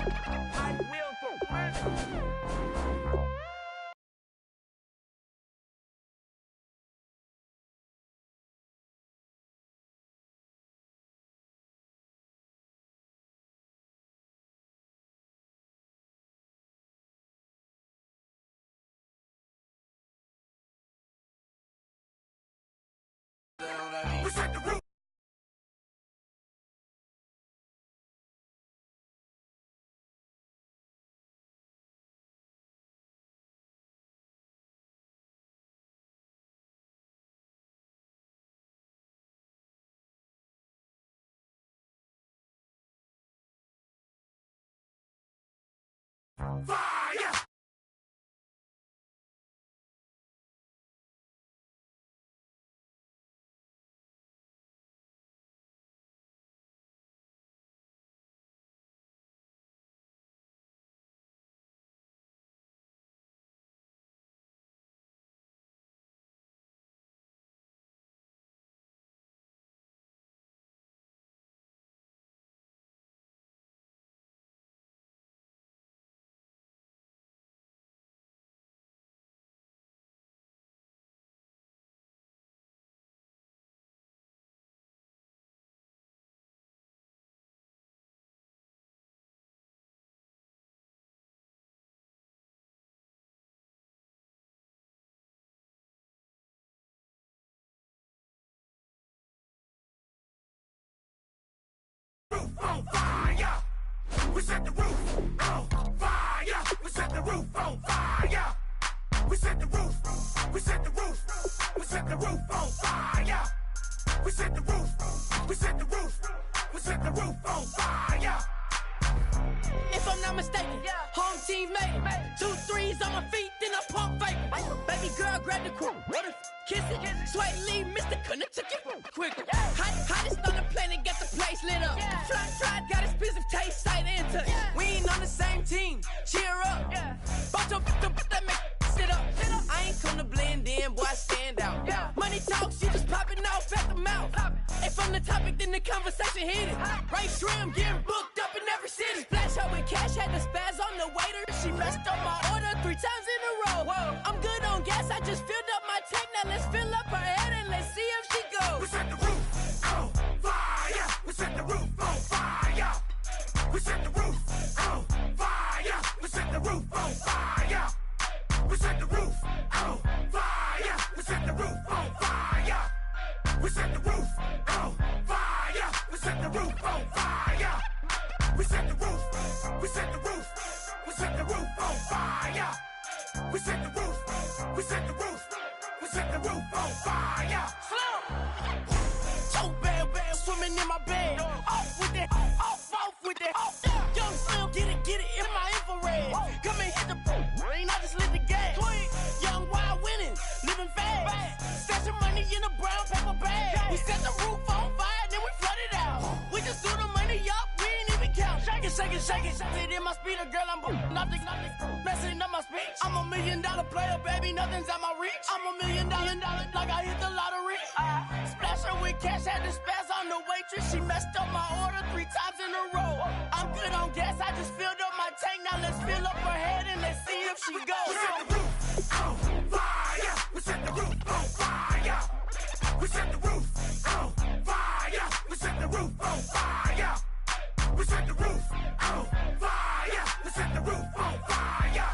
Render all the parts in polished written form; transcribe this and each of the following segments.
I will perform. We set the roof. Fire! Roof on fire! We set the roof on fire! We set the roof on fire! We set the roof! We set the roof! We set the roof on fire! We set the roof! We set the roof! We set the roof on fire! If I'm not mistaken, home team made it. 2 threes on my feet, then I pump fake. Baby girl, grab the quick. What if kiss it? Sweat leave, Mr. Couldn't took it quick. Hottest on the planet, got the place lit up. Fly, got expensive taste, sight into. We ain't on the same team. Cheer up. Bout your that make sit up. I ain't come to blend in, boy, I stand out. Money talks, you just popping off at the mouth. If I'm the topic, then the conversation heated. Ray Shrimp getting booked up in every city. Splash out with cash, had the spaz on the waiter. She messed up my order 3 times in a row. I'm good on gas, I just filled up my tank. Now let's fill up her head and let's see if she goes. We set the roof on fire! We set the roof on fire! We set the roof on fire! We set the roof on fire! We set the roof on fire! We set the roof on fire! We set the roof on fire! We set the roof on fire! We set the roof! We set the roof! We set the roof on fire! We set the roof! We set the roof! We set the roof on fire! So bad, swimming in my bed. Off with that, off with that. Young Slim, get it in my infrared. Come and hit the brain, I just lit the gas. Young wild winning, living fast. Stashing money in a brown paper bag. We set the roof on fire, then we flood it out. We just threw the money up, we ain't even count. Shake it. Sit in my speeder, girl, I'm nothing. Messing up my speech. I'm $1 million player, baby, nothing's at my reach. I'm $1 million, like I hit the lottery. Splash her with cash, had the spaz on the waitress. She messed up my order 3 times in a row. I'm good on gas, I just filled up my tank. Now let's fill up her head and let's see if she goes. We set the roof on fire! We set the roof on fire! We set the roof on fire! We set the roof on fire! We set the roof on fire! We set the roof on fire!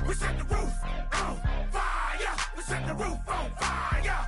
We set the roof on fire! We set the roof on fire!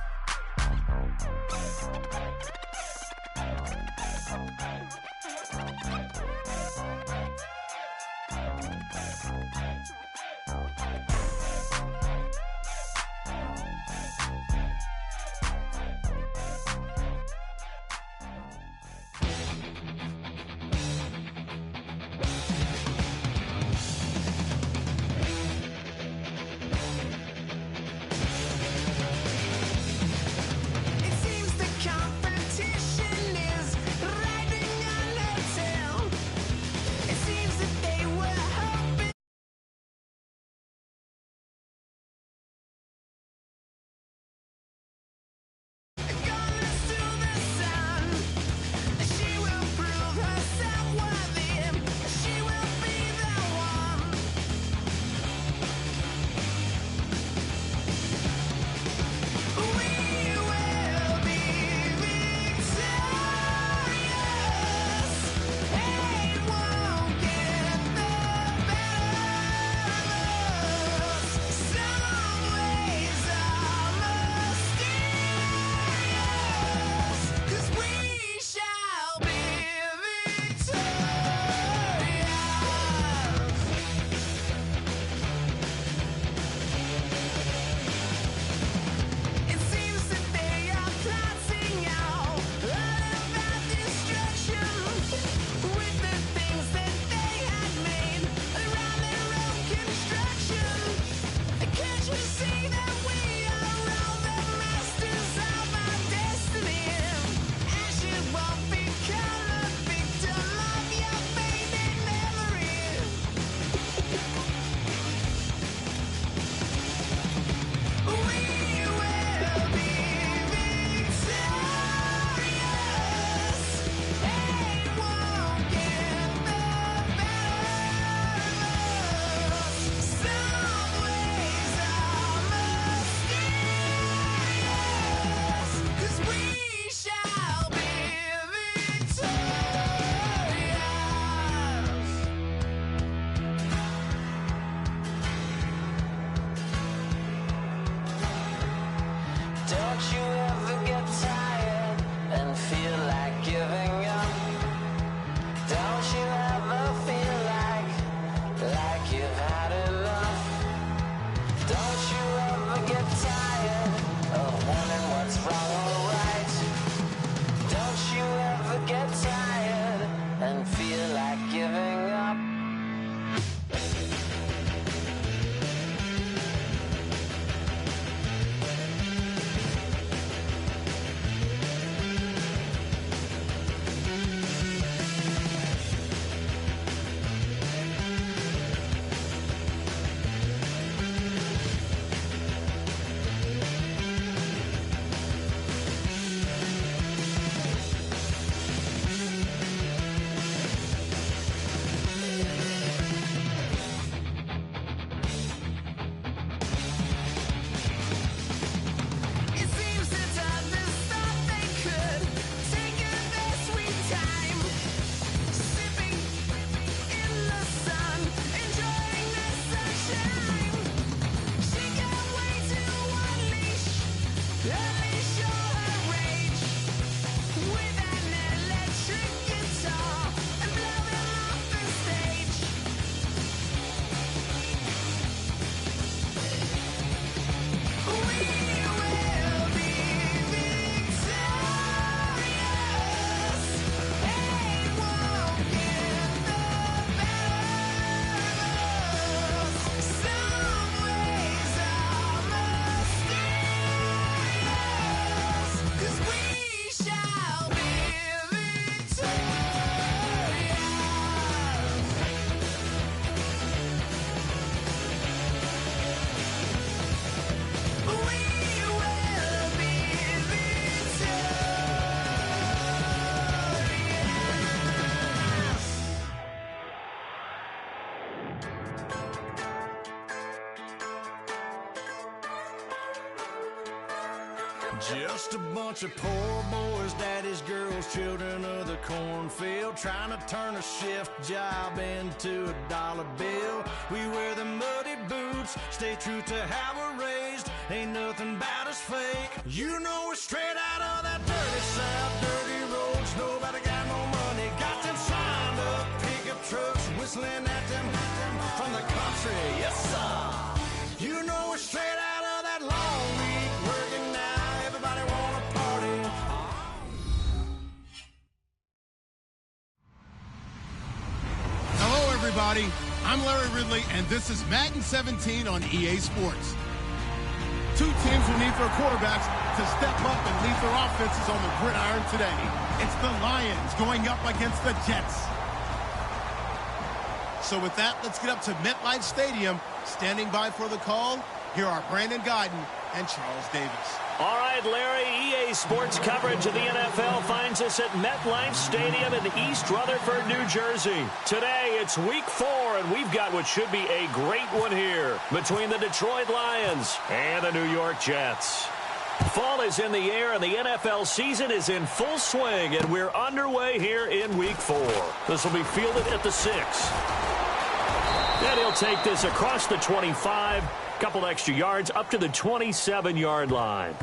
Just a bunch of poor boys, daddies, girls, children of the cornfield, trying to turn a shift job into a dollar bill. We wear the muddy boots, stay true to how we're raised. Ain't nothing about us fake. You know we're straight out of that dirty south, dirty roads. Nobody got no money, got them signed up pickup trucks, whistling at them from the country. Yes, sir. You know we're straight out of that long week working now. Everybody wanna party. Hello, everybody. I'm Larry Ridley, and this is Madden 17 on EA Sports. Two teams will need their quarterbacks to step up and lead their offenses on the gridiron today. It's the Lions going up against the Jets. So with that, let's get up to MetLife Stadium. Standing by for the call, here are Brandon Guyton and Charles Davis. All right, Larry, EA Sports coverage of the NFL finds us at MetLife Stadium in East Rutherford, New Jersey. Today, it's Week 4, and we've got what should be a great one here between the Detroit Lions and the New York Jets. Fall is in the air, and the NFL season is in full swing, and we're underway here in Week 4. This will be fielded at the 6. And he'll take this across the 25, couple extra yards up to the 27-yard line.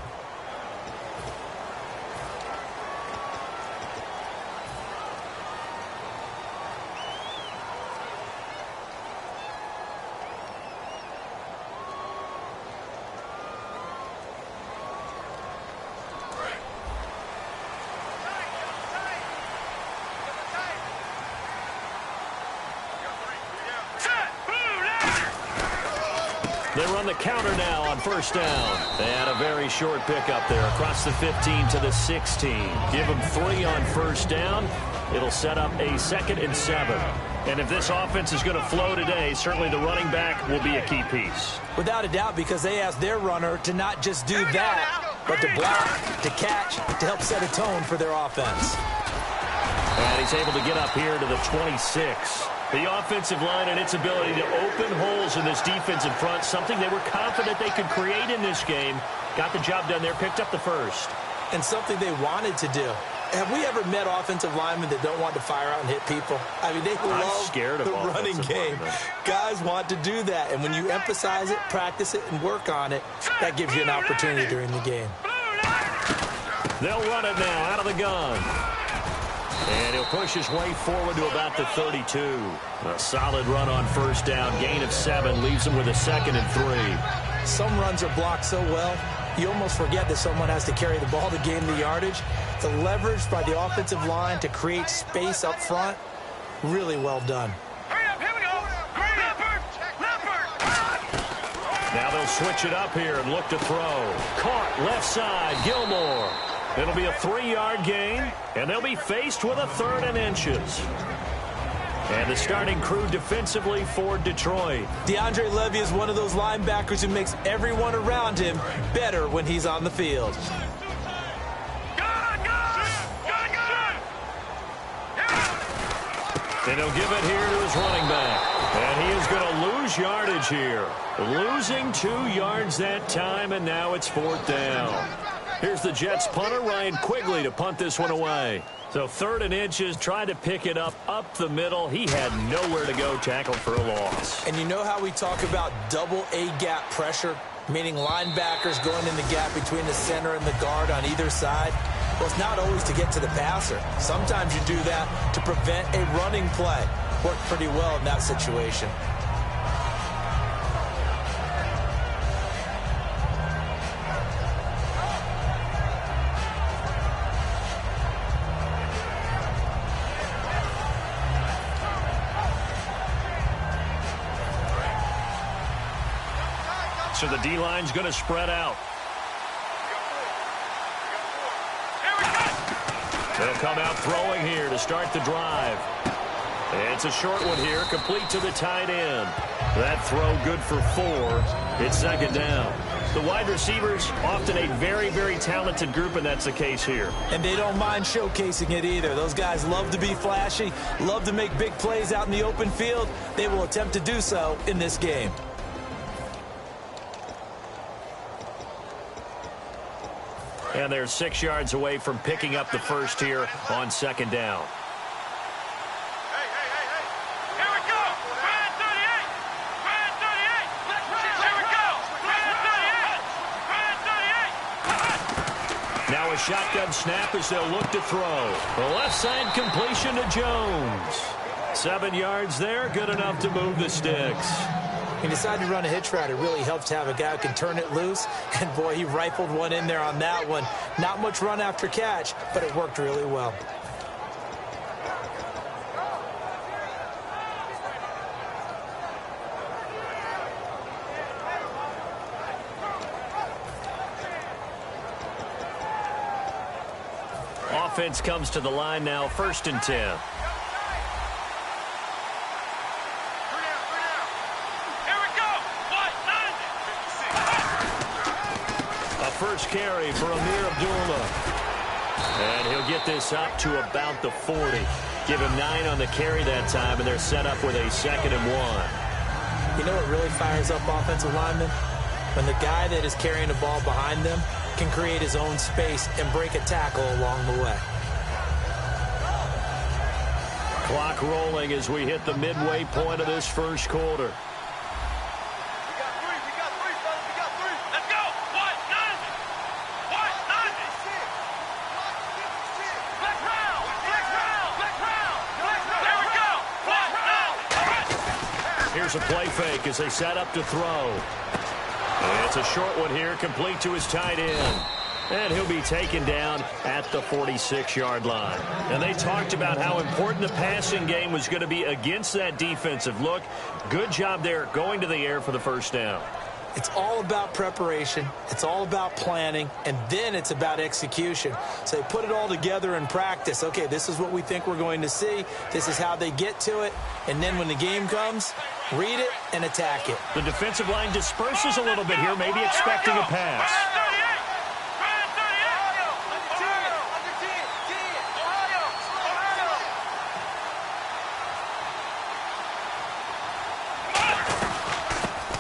They run the counter now on first down. And a very short pickup there across the 15 to the 16. Give them 3 on first down. It'll set up a 2nd and 7. And if this offense is going to flow today, certainly the running back will be a key piece. Without a doubt, because they asked their runner to not just do that, but to block, to catch, to help set a tone for their offense. And he's able to get up here to the 26. The offensive line and its ability to open holes in this defense in front, something they were confident they could create in this game. Got the job done there, picked up the first. And something they wanted to do. Have we ever met offensive linemen that don't want to fire out and hit people? I mean, they love the running game. Guys want to do that, and when you emphasize it, practice it, and work on it, that gives you an opportunity during the game. They'll run it now out of the gun. And he'll push his way forward to about the 32. A solid run on first down. Gain of 7 leaves him with a 2nd and 3. Some runs are blocked so well, you almost forget that someone has to carry the ball to gain the yardage. The leverage by the offensive line to create space up front, really well done. Hurry up, here we go. Now they'll switch it up here and look to throw. Caught left side, Gilmore. It'll be a 3-yard gain, and they'll be faced with a 3rd and inches. And the starting crew defensively for Detroit. DeAndre Levy is one of those linebackers who makes everyone around him better when he's on the field. And he'll give it here to his running back. And he is going to lose yardage here. Losing 2 yards that time, and now it's 4th down. Here's the Jets punter, Ryan Quigley, to punt this one away. So 3rd and inches, tried to pick it up the middle. He had nowhere to go, tackled for a loss. And you know how we talk about double A-gap pressure, meaning linebackers going in the gap between the center and the guard on either side? Well, it's not always to get to the passer. Sometimes you do that to prevent a running play. Worked pretty well in that situation. So the D-line's going to spread out. They'll come out throwing here to start the drive. And it's a short one here, complete to the tight end. That throw good for 4. It's 2nd down. The wide receivers, often a very, very talented group, and that's the case here. And they don't mind showcasing it either. Those guys love to be flashy, love to make big plays out in the open field. They will attempt to do so in this game. And they're 6 yards away from picking up the first here on second down. Now a shotgun snap as they'll look to throw. The left side completion to Jones. 7 yards there, good enough to move the sticks. He decided to run a hitch route. It really helps to have a guy who can turn it loose. And, boy, he rifled one in there on that one. Not much run after catch, but it worked really well. Offense comes to the line now, 1st and 10. First carry for Amir Abdullah. And he'll get this up to about the 40. Give him 9 on the carry that time, and they're set up with a 2nd and 1. You know what really fires up offensive linemen? When the guy that is carrying the ball behind them can create his own space and break a tackle along the way. Clock rolling as we hit the midway point of this first quarter. Here's a play fake as they set up to throw. And it's a short one here, complete to his tight end. And he'll be taken down at the 46-yard line. And they talked about how important the passing game was going to be against that defensive look. Good job there going to the air for the first down. It's all about preparation. It's all about planning. And then it's about execution. So they put it all together in practice. Okay, this is what we think we're going to see. This is how they get to it. And then when the game comes, read it and attack it. The defensive line disperses a little bit here, maybe expecting a pass.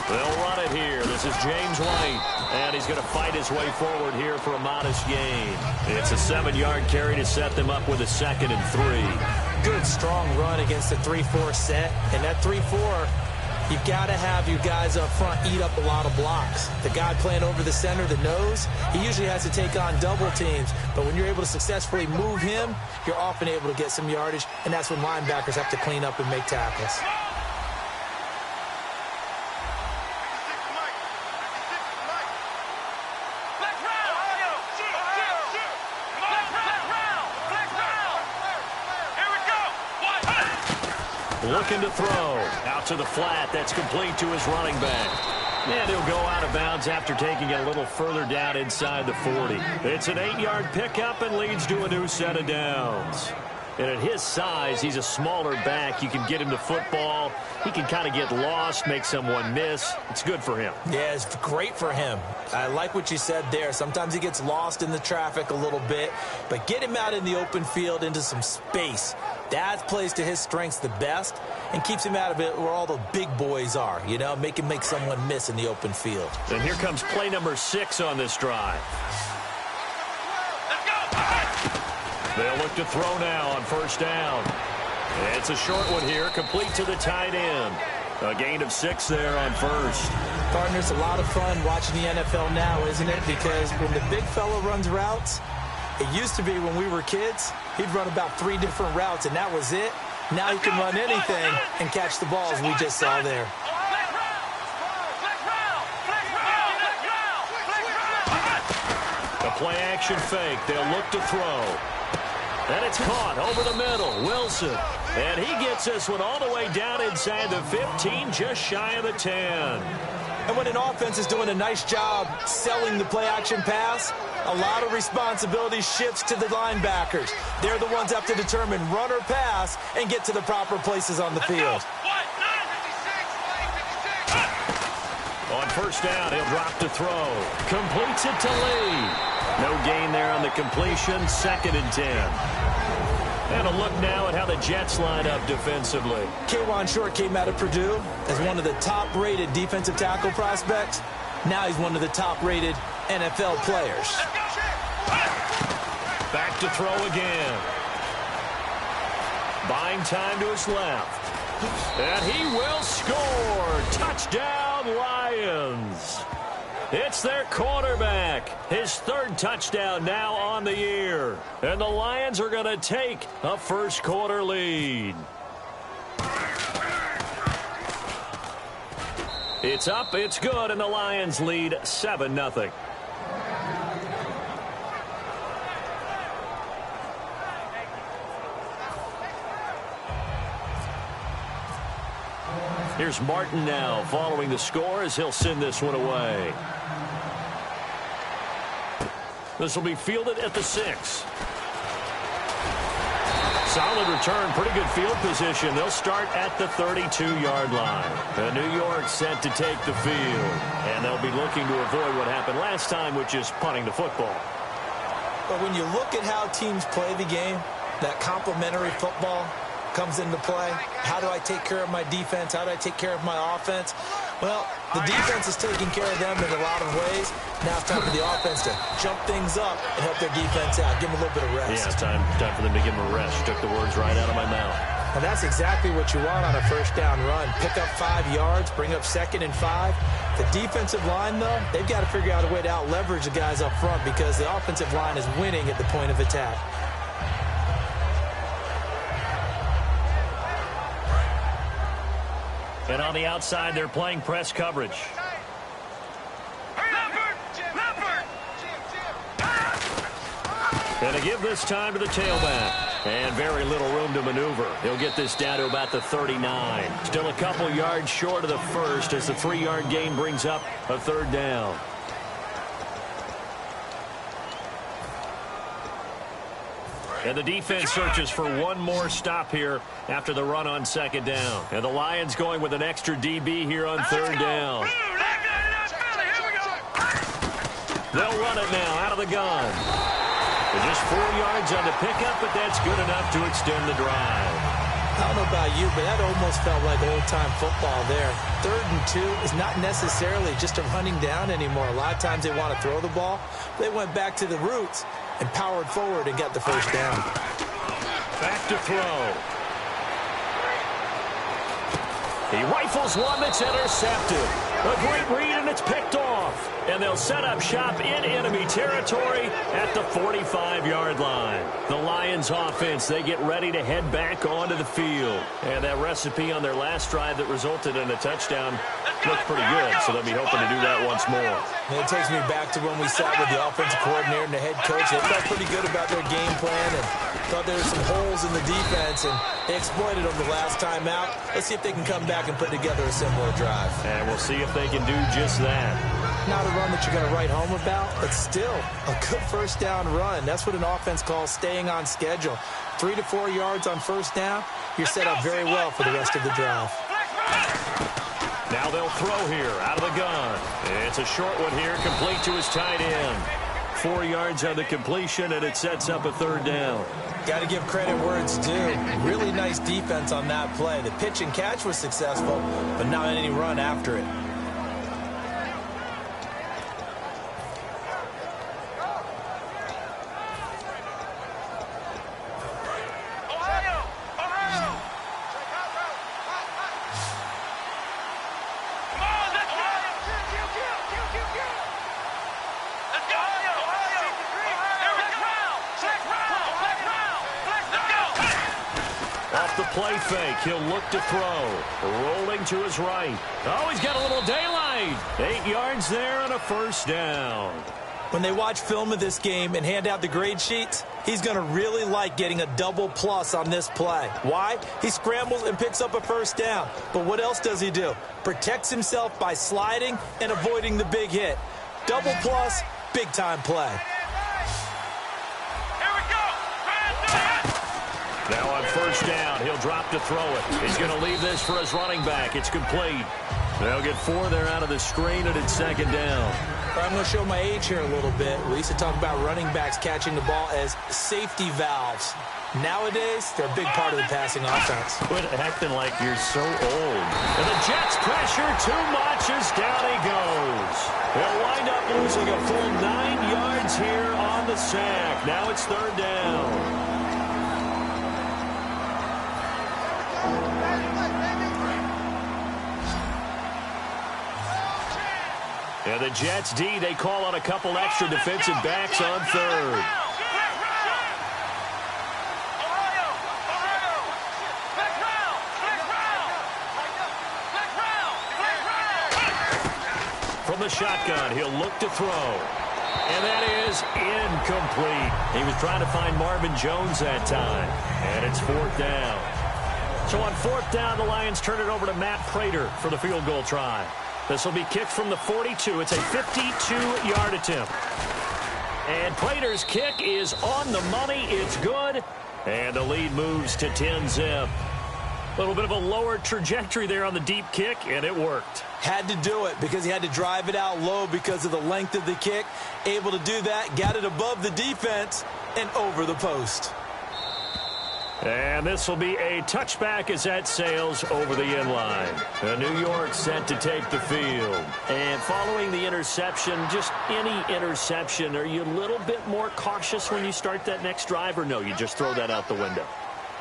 They'll run it here. This is James White, and he's going to fight his way forward here for a modest gain. It's a 7-yard carry to set them up with a 2nd and 3. Good, strong run against the 3-4 set, and that 3-4, you've got to have your guys up front eat up a lot of blocks. The guy playing over the center, the nose, he usually has to take on double teams, but when you're able to successfully move him, you're often able to get some yardage, and that's when linebackers have to clean up and make tackles. Looking to throw. Out to the flat. That's complete to his running back. And he'll go out of bounds after taking it a little further down inside the 40. It's an 8-yard pickup and leads to a new set of downs. And at his size, he's a smaller back. You can get him to football. He can kind of get lost, make someone miss. It's good for him. Yeah, it's great for him. I like what you said there. Sometimes he gets lost in the traffic a little bit, but get him out in the open field into some space. That plays to his strengths the best and keeps him out of it where all the big boys are, you know, make him make someone miss in the open field. And here comes play number 6 on this drive. They'll look to throw now on first down. It's a short one here, complete to the tight end. A gain of 6 there on first. Partner, it's a lot of fun watching the NFL now, isn't it? Because when the big fella runs routes, it used to be when we were kids, he'd run about 3 different routes, and that was it. Now he can run anything and catch the balls we just saw there. A play-action fake. They'll look to throw. And it's caught over the middle. Wilson. And he gets this one all the way down inside the 15, just shy of the 10. And when an offense is doing a nice job selling the play-action pass, a lot of responsibility shifts to the linebackers. They're the ones that have to determine run or pass and get to the proper places on the field. On first down, he'll drop to throw. Completes it to Lee. No gain there on the completion. 2nd and 10. And a look now at how the Jets line up defensively. K'Wan Short came out of Purdue as one of the top-rated defensive tackle prospects. Now he's one of the top-rated NFL players. looks to throw again. Buying time to his left. And he will score. Touchdown, Lions. It's their quarterback. His third touchdown now on the year. And the Lions are going to take a first-quarter lead. It's up, it's good, and the Lions lead 7-0. Here's Martin now following the score as he'll send this one away. This will be fielded at the 6. Solid return, pretty good field position. They'll start at the 32-yard line. And New York set to take the field. And they'll be looking to avoid what happened last time, which is punting the football. But when you look at how teams play the game, that complementary football comes into play. How do I take care of my defense? How do I take care of my offense? Well, the defense is taking care of them in a lot of ways. Now it's time for the offense to jump things up and help their defense out. Give them a little bit of rest. Yeah, it's time for them to give them a rest. Took the words right out of my mouth. And that's exactly what you want on a first down run. Pick up 5 yards, bring up 2nd and 5. The defensive line, though, they've got to figure out a way to out-leverage the guys up front because the offensive line is winning at the point of attack. And on the outside, they're playing press coverage. And to give this time to the tailback. And very little room to maneuver. He'll get this down to about the 39. Still a couple yards short of the first as the 3-yard gain brings up a 3rd down. And the defense searches for one more stop here after the run on 2nd down. And the Lions going with an extra DB here on 3rd down. They'll run it now out of the gun. And just 4 yards on the pickup, but that's good enough to extend the drive. I don't know about you, but that almost felt like old-time football there. 3rd and 2 is not necessarily just a running down anymore. A lot of times they want to throw the ball. They went back to the roots and powered forward and got the first down. Back to throw. He rifles one that's intercepted. A great read, and it's picked off. And they'll set up shop in enemy territory at the 45-yard line. The Lions offense, they get ready to head back onto the field. And that recipe on their last drive that resulted in a touchdown looked pretty good, so they'll be hoping to do that once more. And it takes me back to when we sat with the offensive coordinator and the head coach. They felt pretty good about their game plan and thought there were some holes in the defense, and they exploited them the last time out. Let's see if they can come back and put together a similar drive. And we'll see if they can do just that. Not a run that you're going to write home about, but still a good first down run. That's what an offense calls staying on schedule. 3 to 4 yards on first down, you're set up very well for the rest of the drive. Now they'll throw here out of the gun. It's a short one here, complete to his tight end. 4 yards on the completion, and it sets up a 3rd down. Got to give credit where it's due. Really nice defense on that play. The pitch and catch was successful, but not any run after it. Play fake. He'll look to throw. Rolling to his right. Oh, he's got a little daylight. 8 yards there and a first down. When they watch film of this game and hand out the grade sheets, he's going to really like getting a double plus on this play. Why? He scrambles and picks up a first down. But what else does he do? Protects himself by sliding and avoiding the big hit. Double plus, big-time play. Now on first down, he'll drop to throw it. He's going to leave this for his running back. It's complete. They'll get 4 there out of the screen, and it's 2nd down. I'm going to show my age here a little bit. We used to talk about running backs catching the ball as safety valves. Nowadays, they're a big part of the passing offense. Quit acting like you're so old. And the Jets pressure too much. catches, down he goes. They'll wind up losing a full 9 yards here on the sack. Now it's third down. And the Jets D, they call on a couple extra defensive backs on third. From the shotgun, he'll look to throw. And that is incomplete. He was trying to find Marvin Jones that time. And it's fourth down. So on fourth down, the Lions turn it over to Matt Prater for the field goal try. This will be kicked from the 42. It's a 52-yard attempt. And Prater's kick is on the money. It's good. And the lead moves to 10-zip. A little bit of a lower trajectory there on the deep kick, and it worked. Had to do it because he had to drive it out low because of the length of the kick. Able to do that, got it above the defense and over the post. And this will be a touchback as that sails over the end line. New York set to take the field. And following the interception, just any interception, are you a little bit more cautious when you start that next drive, or no, you just throw that out the window?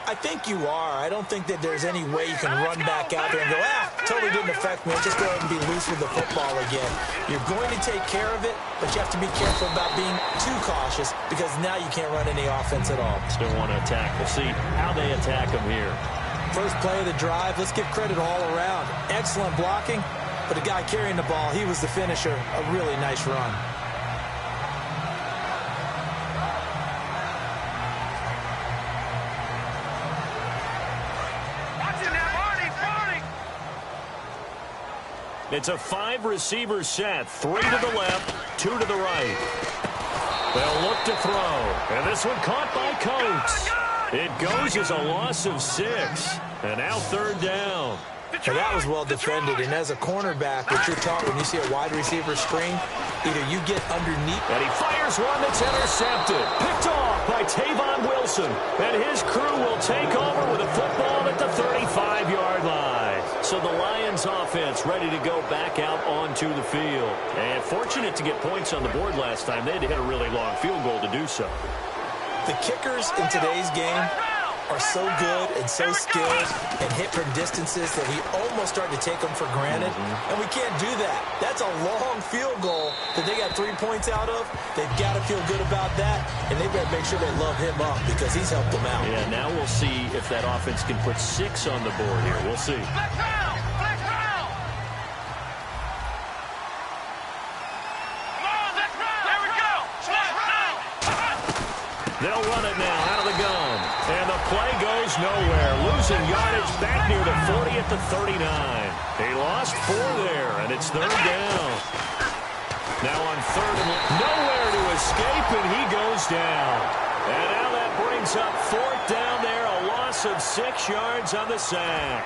I think you are. I don't think that there's any way you can run back out there and go, totally didn't affect me. I'll just go ahead and be loose with the football again. You're going to take care of it, but you have to be careful about being too cautious because now you can't run any offense at all. Still want to attack. We'll see how they attack them here. First play of the drive, let's give credit all around. Excellent blocking, but the guy carrying the ball, he was the finisher. A really nice run. It's a 5-receiver set. 3 to the left, 2 to the right. They'll look to throw. And this one caught by Coates. It goes as a loss of 6. And now third down. Now that was well defended. And as a cornerback, what you're taught when you see a wide receiver screen, either you get underneath. And he fires one that's intercepted. Picked off by Tavon Wilson. And his crew will take over with a football at the 35-yard line. So the Lions offense ready to go back out onto the field. And fortunate to get points on the board last time. They had to hit a really long field goal to do so. The kickers in today's game are so good and so skilled and hit from distances that we almost start to take them for granted. And we can't do that. That's a long field goal that they got 3 points out of. They've got to feel good about that, and they better make sure they love him up because he's helped them out. Yeah, now we'll see if that offense can put 6 on the board here. We'll see. They'll run it now out of the gun. And the play goes nowhere. Losing yardage back near the 40 at the 39. He lost 4 there, and it's third down. Now on third and nowhere to escape, and he goes down. And now that brings up fourth down there, a loss of 6 yards on the sack.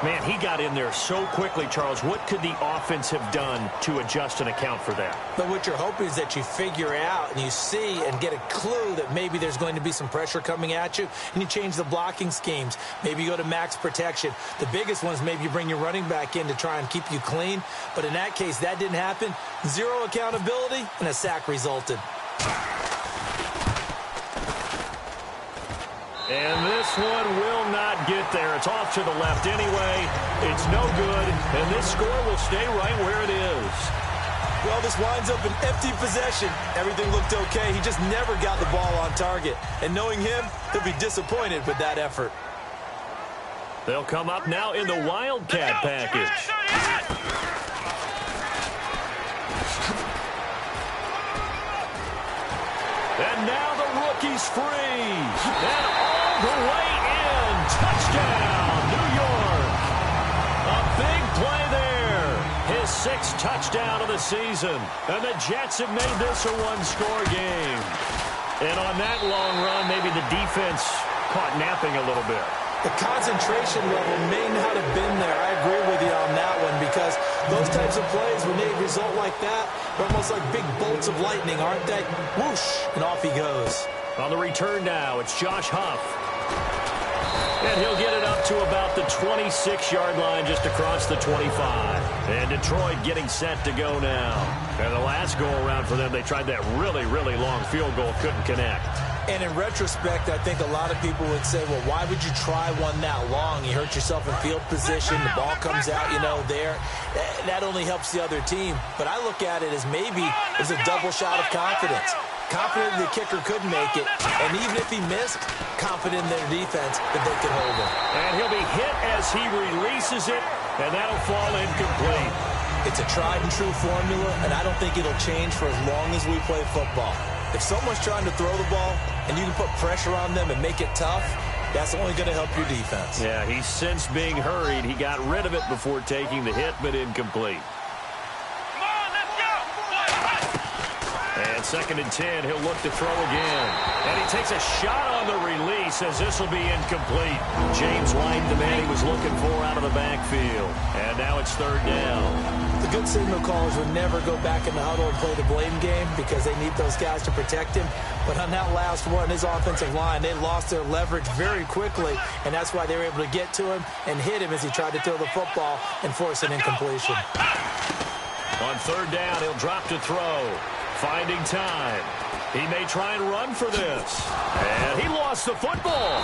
Man, he got in there so quickly, Charles. What could the offense have done to adjust and account for that? But what you're hoping is that you figure out and you see and get a clue that maybe there's going to be some pressure coming at you, and you change the blocking schemes. Maybe you go to max protection. The biggest one is maybe you bring your running back in to try and keep you clean. But in that case, that didn't happen. 0 accountability, and a sack resulted. And this one will not get there. It's off to the left anyway. It's no good, and this score will stay right where it is. Well, this winds up an empty possession. Everything looked okay. He just never got the ball on target. And knowing him, he'll be disappointed with that effort. They'll come up now in the Wildcat package. And now the rookie's free. And all the way in. Touchdown, New York. A big play there. His 6th touchdown of the season. And the Jets have made this a one-score game. And on that long run, maybe the defense caught napping a little bit. The concentration level may not have been there. I agree with you on that one because those types of plays, when they result like that, they're almost like big bolts of lightning, aren't they? Whoosh, and off he goes. On the return now, it's Josh Huff. And he'll get it up out to about the 26-yard line, just across the 25. And Detroit getting set to go now. And the last go-around for them, they tried that really, really long field goal, couldn't connect. And in retrospect, I think a lot of people would say, well, why would you try one that long? You hurt yourself in field position. The ball comes out, there. That only helps the other team. But I look at it as maybe it's a double shot of confidence. Confident the kicker couldn't make it. And even if he missed, confident in their defense that they could hold him. And he'll be hit as he releases it, and that'll fall incomplete. It's a tried and true formula, and I don't think it'll change for as long as we play football. If someone's trying to throw the ball and you can put pressure on them and make it tough, that's only going to help your defense. Yeah, he's since being hurried. He got rid of it before taking the hit, but incomplete. And 2nd and 10, he'll look to throw again. And he takes a shot on the release as this will be incomplete. James lined the man he was looking for out of the backfield. And now it's 3rd down. The good signal callers would never go back in the huddle and play the blame game because they need those guys to protect him. But on that last one, his offensive line, they lost their leverage very quickly, and that's why they were able to get to him and hit him as he tried to throw the football and force an incompletion. On 3rd down, he'll drop to throw. Finding time. He may try and run for this. And he lost the football.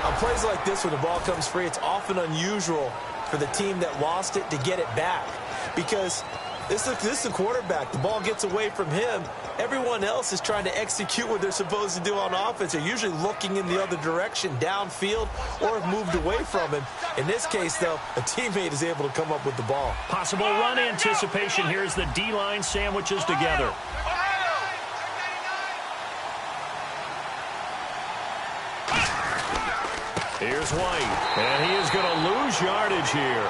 On plays like this, when the ball comes free, it's often unusual for the team that lost it to get it back. Because this is the quarterback. The ball gets away from him. Everyone else is trying to execute what they're supposed to do on offense. They're usually looking in the other direction, downfield, or have moved away from him. In this case, though, a teammate is able to come up with the ball. Possible run anticipation here as the D-line sandwiches together. Here's White, and he is going to lose yardage here.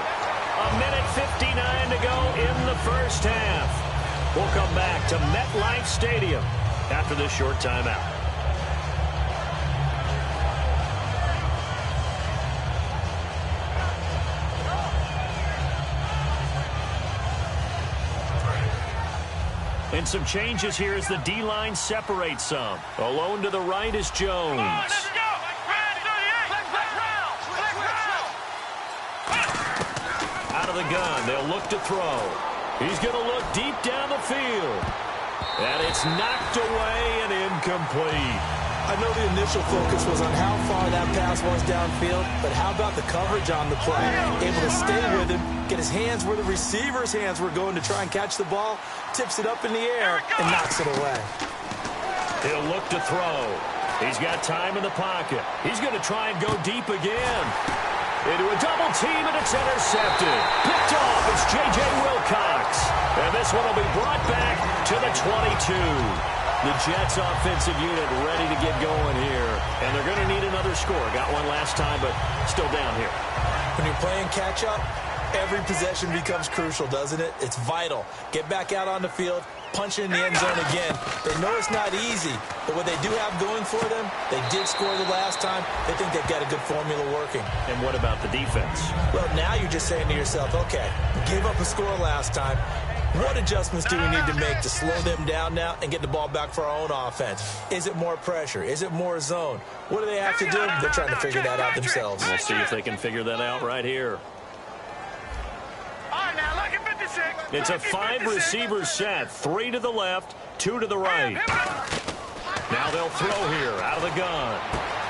1:59 to go in the first half. We'll come back to MetLife Stadium after this short timeout. And some changes here as the D-line separates some. Alone to the right is Jones. Out of the gun, they'll look to throw. He's going to look deep down the field. And it's knocked away and incomplete. I know the initial focus was on how far that pass was downfield, but how about the coverage on the play? Able to stay with him, get his hands where the receiver's hands were going to try and catch the ball, tips it up in the air, and knocks it away. He'll look to throw. He's got time in the pocket. He's going to try and go deep again. Into a double team, and it's intercepted. Picked off, it's J.J. Wilcox. And this one will be brought back to the 22. The Jets offensive unit ready to get going here. And they're going to need another score. Got one last time, but still down here. When you're playing catch-up, every possession becomes crucial, doesn't it? It's vital. Get back out on the field, punch in the end zone again. They know it's not easy, but what they do have going for them, they did score the last time. They think they've got a good formula working. And what about the defense? Well, now you're just saying to yourself, okay, gave up a score last time. What adjustments do we need to make to slow them down now and get the ball back for our own offense? Is it more pressure? Is it more zone? What do they have to do? They're trying to figure that out themselves. We'll see if they can figure that out right here. It's a 5-receiver set. 3 to the left, 2 to the right. Now they'll throw here out of the gun.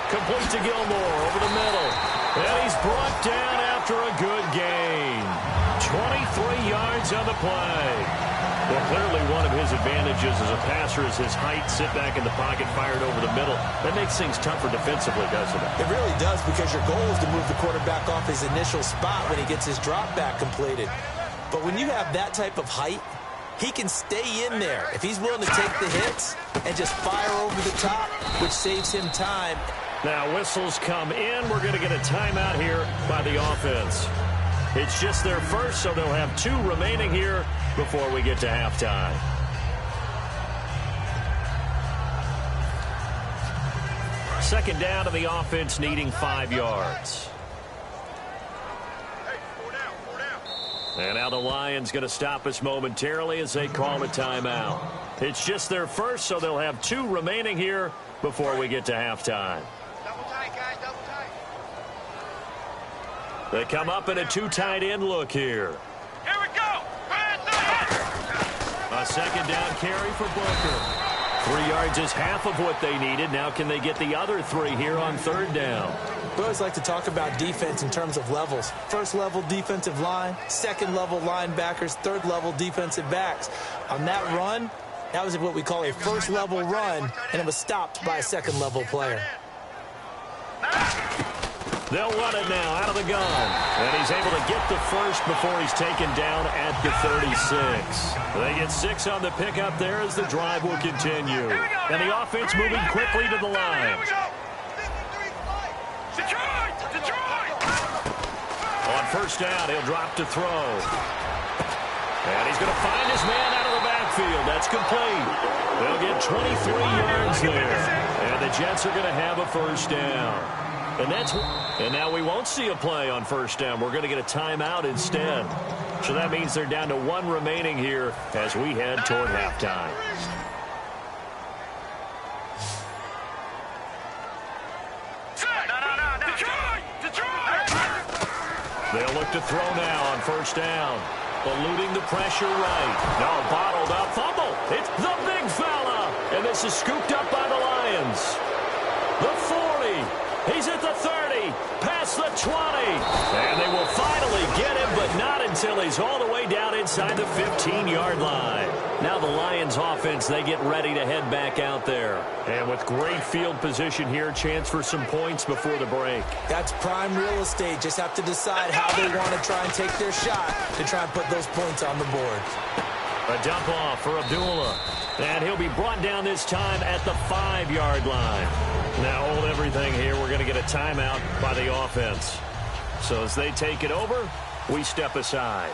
Complete to Gilmore over the middle. And he's brought down after a good gain. 23 yards on the play. Well, clearly one of his advantages as a passer is his height. Sit back in the pocket, fired over the middle. That makes things tougher defensively, doesn't it? It really does, because your goal is to move the quarterback off his initial spot when he gets his drop back completed. But when you have that type of height, he can stay in there if he's willing to take the hits and just fire over the top, which saves him time. Now whistles come in. We're going to get a timeout here by the offense. It's just their first, so they'll have 2 remaining here before we get to halftime. Second down to the offense, needing 5 yards. And now the Lions going to stop us momentarily as they call a timeout. It's just their first, so they'll have 2 remaining here before we get to halftime. Double tight, guys, double tight. They come up in a two tight end look here. Here we go. A second down carry for Booker. 3 yards is half of what they needed. Now can they get the other 3 here on third down? We always like to talk about defense in terms of levels. First level defensive line, second level linebackers, third level defensive backs. On that run, that was what we call a first level run, and it was stopped by a second level player. They'll run it now out of the gun. And he's able to get the first before he's taken down at the 36. They get 6 on the pickup there as the drive will continue. And the offense moving quickly to the line. On first down, he'll drop to throw. And he's going to find his man out of the backfield. That's complete. They'll get 23 yards there. And the Jets are going to have a first down. And now we won't see a play on first down. We're going to get a timeout instead. So that means they're down to 1 remaining here as we head toward halftime. They'll look to throw now on first down. Eluding the pressure right. No, bottled up. Fumble. It's the big fella. And this is scooped up by the Lions. The 40. He's at the 30, past the 20. And they will finally get him, but not until he's all the way down inside the 15-yard line. Now the Lions offense, they get ready to head back out there. And with great field position here, chance for some points before the break. That's prime real estate. Just have to decide how they want to try and take their shot to try and put those points on the board. A dump off for Abdullah. And he'll be brought down this time at the 5-yard line. Now hold everything here. We're going to get a timeout by the offense. So as they take it over, we step aside.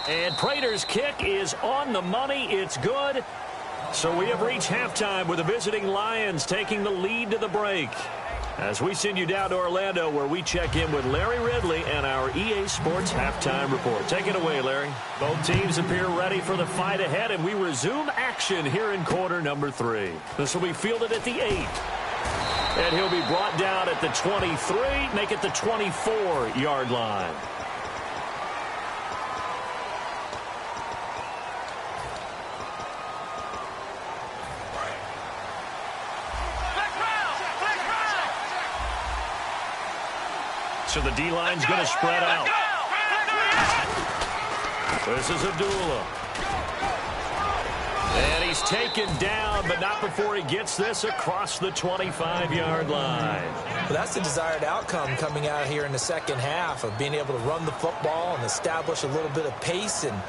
And Prater's kick is on the money. It's good. So we have reached halftime with the visiting Lions taking the lead to the break. As we send you down to Orlando, where we check in with Larry Ridley and our EA Sports Halftime Report. Take it away, Larry. Both teams appear ready for the fight ahead, and we resume action here in quarter number 3. This will be fielded at the 8. And he'll be brought down at the 23, make it the 24-yard line. So the D-line's going to spread out. This is Abdullah. And he's taken down, but not before he gets this across the 25-yard line. Well, that's the desired outcome coming out here in the second half of being able to run the football and establish a little bit of pace and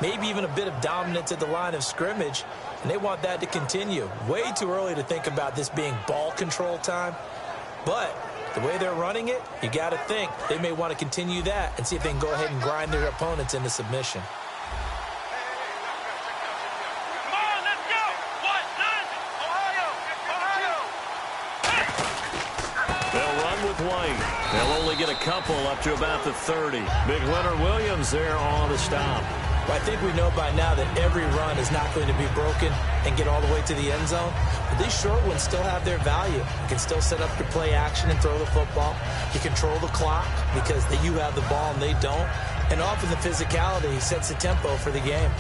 maybe even a bit of dominance at the line of scrimmage. And they want that to continue. Way too early to think about this being ball control time. But the way they're running it, you got to think they may want to continue that and see if they can go ahead and grind their opponents into submission. They'll run with White. They'll only get a couple up to about the 30. Big Leonard Williams there on the stop. Well, I think we know by now that every run is not going to be broken and get all the way to the end zone. But these short ones still have their value. You can still set up your play action and throw the football. You control the clock because you have the ball and they don't. And often the physicality sets the tempo for the game.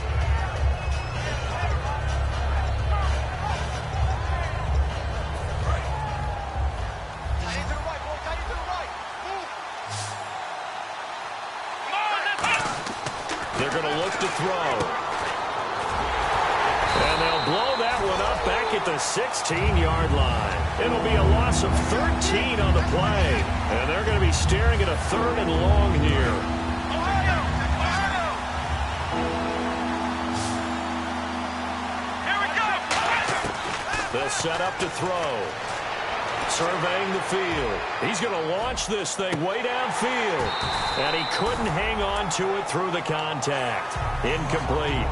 They're going to look to throw. And they'll blow that one up back at the 16-yard line. It'll be a loss of 13 on the play. And they're going to be staring at a 3rd and long here. Here we go. They'll set up to throw. Surveying the field. He's going to launch this thing way downfield. And he couldn't hang on to it through the contact. Incomplete.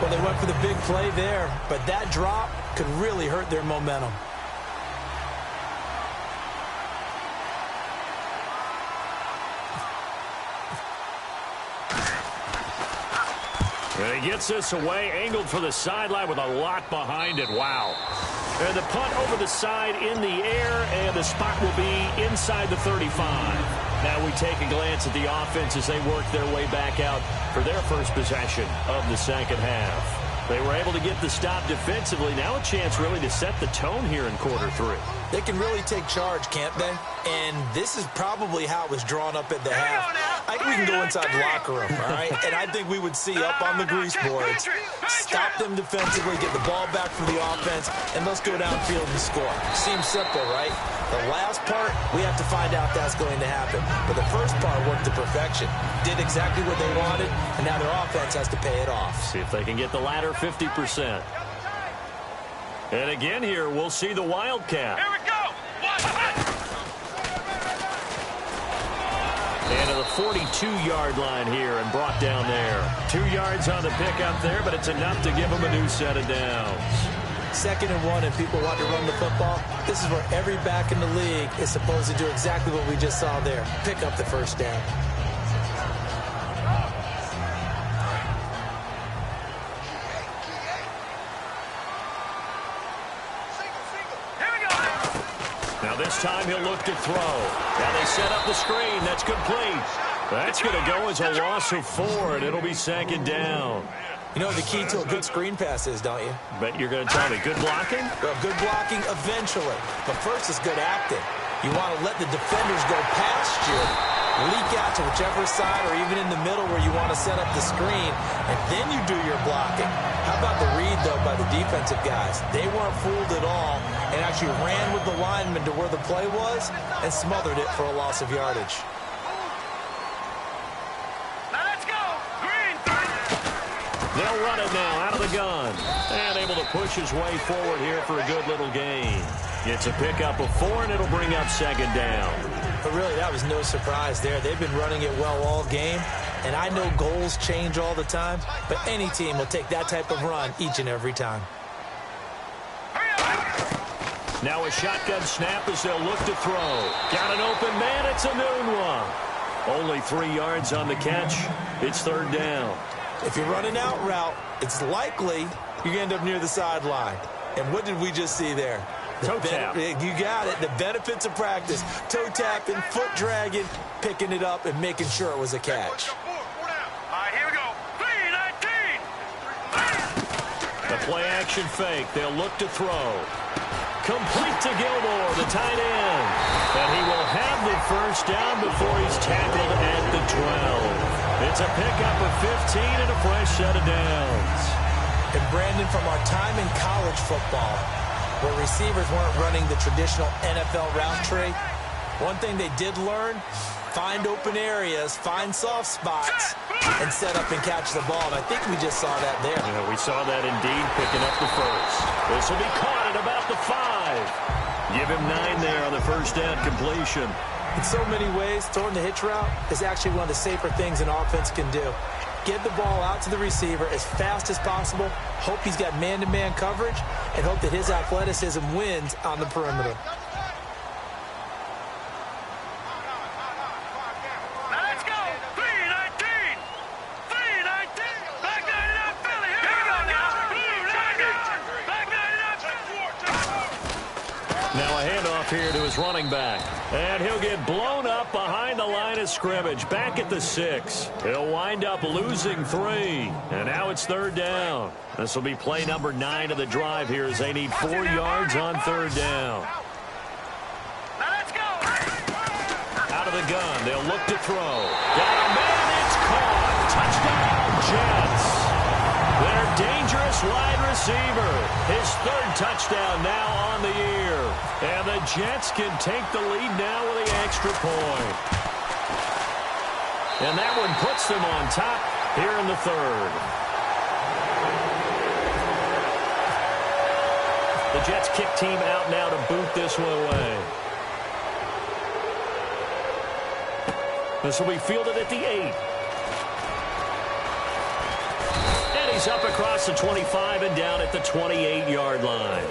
Well, they went for the big play there, but that drop could really hurt their momentum. And he gets this away, angled for the sideline with a lot behind it. Wow. And the punt over the side in the air, and the the spot will be inside the 35. Now we take a glance at the offense as they work their way back out for their first possession of the second half. They were able to get the stop defensively. Now a chance really to set the tone here in quarter three. They can really take charge, can't they? And this is probably how it was drawn up at the half. I think we can go inside the locker room, all right? And I think we would see up on the grease boards, stop them defensively, get the ball back from the offense, and let's go downfield and score. Seems simple, right? The last part, we have to find out that's going to happen. But the first part worked to perfection. Did exactly what they wanted, and now their offense has to pay it off. See if they can get the latter 50%. And again here, we'll see the Wildcat. Here we go. And to the 42-yard line here and brought down there. 2 yards on the pickup there, but it's enough to give them a new set of downs. 2nd and 1 and people want to run the football. This is where every back in the league is supposed to do exactly what we just saw there. Pick up the first down. Now this time he'll look to throw. Now they set up the screen. That's complete. That's going to go as a loss of 4, and it'll be 2nd down. You know what the key to a good screen pass is, don't you? Bet you're going to tell me good blocking? Well, good blocking eventually. But first is good acting. You want to let the defenders go past you, leak out to whichever side or even in the middle where you want to set up the screen, and then you do your blocking. How about the read, though, by the defensive guys? They weren't fooled at all and actually ran with the lineman to where the play was and smothered it for a loss of yardage. They'll run it now out of the gun. And able to push his way forward here for a good little gain. It's a pickup of 4, and it'll bring up 2nd down. But really, that was no surprise there. They've been running it well all game. And I know goals change all the time, but any team will take that type of run each and every time. Now a shotgun snap as they'll look to throw. Got an open man. It's a noon one. Only 3 yards on the catch. It's 3rd down. If you're running out route, it's likely you're going to end up near the sideline. And what did we just see there? Toe tap. You got it. The benefits of practice. Toe tapping, foot dragging, picking it up, and making sure it was a catch. All right, here we go. 3-19. The play action fake. They'll look to throw. Complete to Gilmore, the tight end. And he will have the first down before he's tackled at the 12. It's a pickup of 15 and a fresh set of downs. And Brandon, from our time in college football, where receivers weren't running the traditional NFL route tree, one thing they did learn, find open areas, find soft spots, and set up and catch the ball. And I think we just saw that there. Yeah, we saw that indeed, picking up the first. This will be caught at about the 5. Give him 9 there on the first down completion. In so many ways, throwing the hitch route is actually one of the safer things an offense can do. Get the ball out to the receiver as fast as possible, hope he's got man-to-man coverage, and hope that his athleticism wins on the perimeter. Let's go. 3-19. 3-19. Back 99 Philly. Here we go now. 3-19. Back 99. Now a handoff here to his running back. And he'll get blown up behind the line of scrimmage. Back at the 6. He'll wind up losing 3. And now it's 3rd down. This will be play number 9 of the drive here as they need 4 yards on 3rd down. Let's go. Out of the gun. They'll look to throw. Got a man. It's caught. Touchdown, Jets. Their dangerous wide receiver. His 3rd touchdown now on the year. And the Jets can take the lead now with the extra point. And that one puts them on top here in the 3rd. The Jets kick team out now to boot this one away. This will be fielded at the 8. And he's up across the 25 and down at the 28-yard line.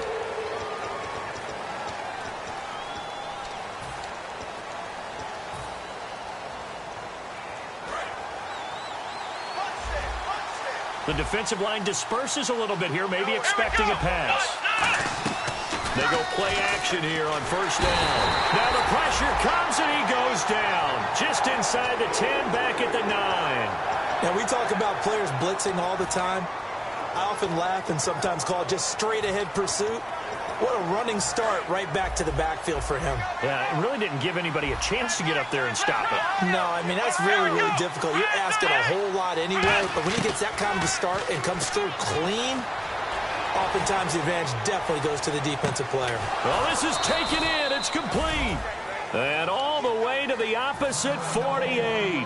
The defensive line disperses a little bit here, maybe expecting a pass. They go play action here on first down. Now the pressure comes and he goes down. Just inside the 10, back at the 9. Now we talk about players blitzing all the time. I often laugh and sometimes call it just straight ahead pursuit. What a running start right back to the backfield for him. Yeah, it really didn't give anybody a chance to get up there and stop it. No, I mean, that's really, really difficult. You're asking a whole lot anyway, but when he gets that kind of a start and comes through clean, oftentimes the advantage definitely goes to the defensive player. Well, this is taken in. It's complete. And all the way to the opposite 48.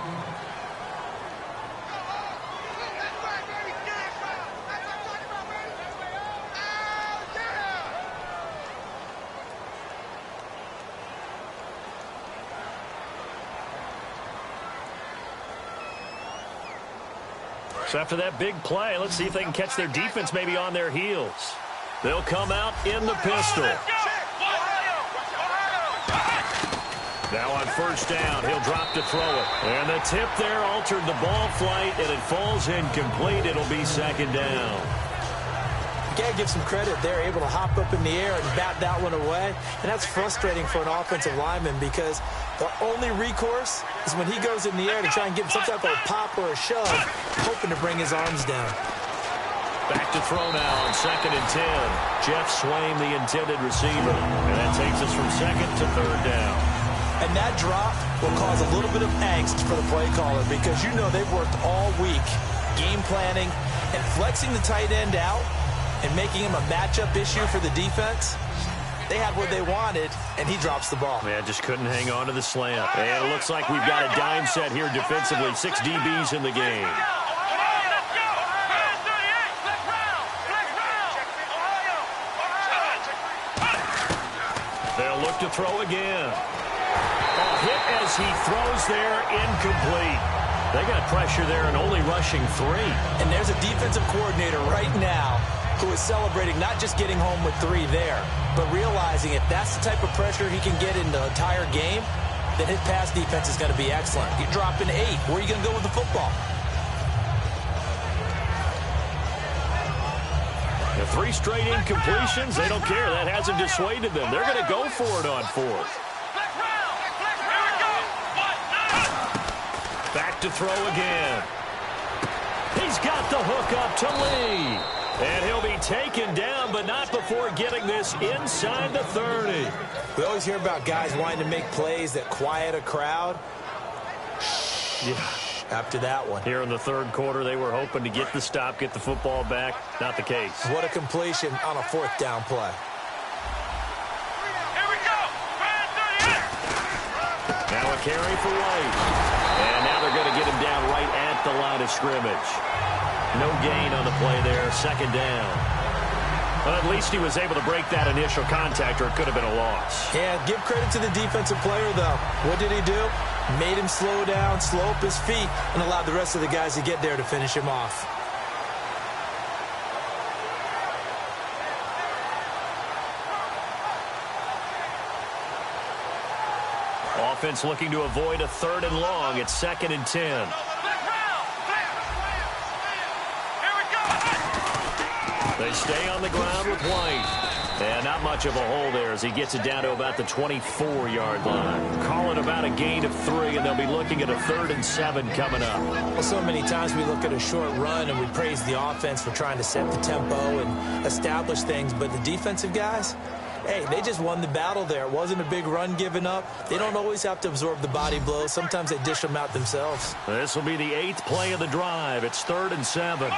So after that big play, let's see if they can catch their defense maybe on their heels. They'll come out in the pistol. Now on first down, he'll drop to throw it. And the tip there altered the ball flight, and it falls incomplete. It'll be second down. You got to give some credit. They're able to hop up in the air and bat that one away. And that's frustrating for an offensive lineman because the only recourse is when he goes in the air to try and get some type of a pop or a shove, hoping to bring his arms down. Back to throw now on second and 10. Jeff Swaim, the intended receiver. And that takes us from second to third down. And that drop will cause a little bit of angst for the play caller because you know they've worked all week game planning and flexing the tight end out and making him a matchup issue for the defense. They had what they wanted, and he drops the ball. Yeah, just couldn't hang on to the slant. And it looks like we've got a dime set here defensively. 6 DBs in the game. They'll look to throw again. A hit as he throws there, incomplete. They got pressure there and only rushing 3. And there's a defensive coordinator right now who is celebrating not just getting home with 3 there, but realizing if that's the type of pressure he can get in the entire game, then his pass defense is going to be excellent. You're dropping 8. Where are you going to go with the football? The 3 straight incompletions, they don't care. That hasn't dissuaded them. They're going to go for it on 4th. Back to throw again. He's got the hook up to Lee. And he'll be taken down, but not before getting this inside the 30. We always hear about guys wanting to make plays that quiet a crowd. Yeah. After that one. Here in the third quarter, they were hoping to get the stop, get the football back. Not the case. What a completion on a 4th down play. Here we go. Now a carry for White. And now they're going to get him down right at the line of scrimmage. No gain on the play there. Second down. Well, at least he was able to break that initial contact, or it could have been a loss. Yeah, give credit to the defensive player, though. What did he do? Made him slow down, slow up his feet, and allowed the rest of the guys to get there to finish him off. Offense looking to avoid a 3rd and long. It's 2nd and 10. They stay on the ground with White. And not much of a hole there as he gets it down to about the 24-yard line. Call it about a gain of 3, and they'll be looking at a 3rd and 7 coming up. Well, so many times we look at a short run and we praise the offense for trying to set the tempo and establish things, but the defensive guys, hey, they just won the battle there. It wasn't a big run given up. They don't always have to absorb the body blows. Sometimes they dish them out themselves. This will be the 8th play of the drive. It's 3rd and 7.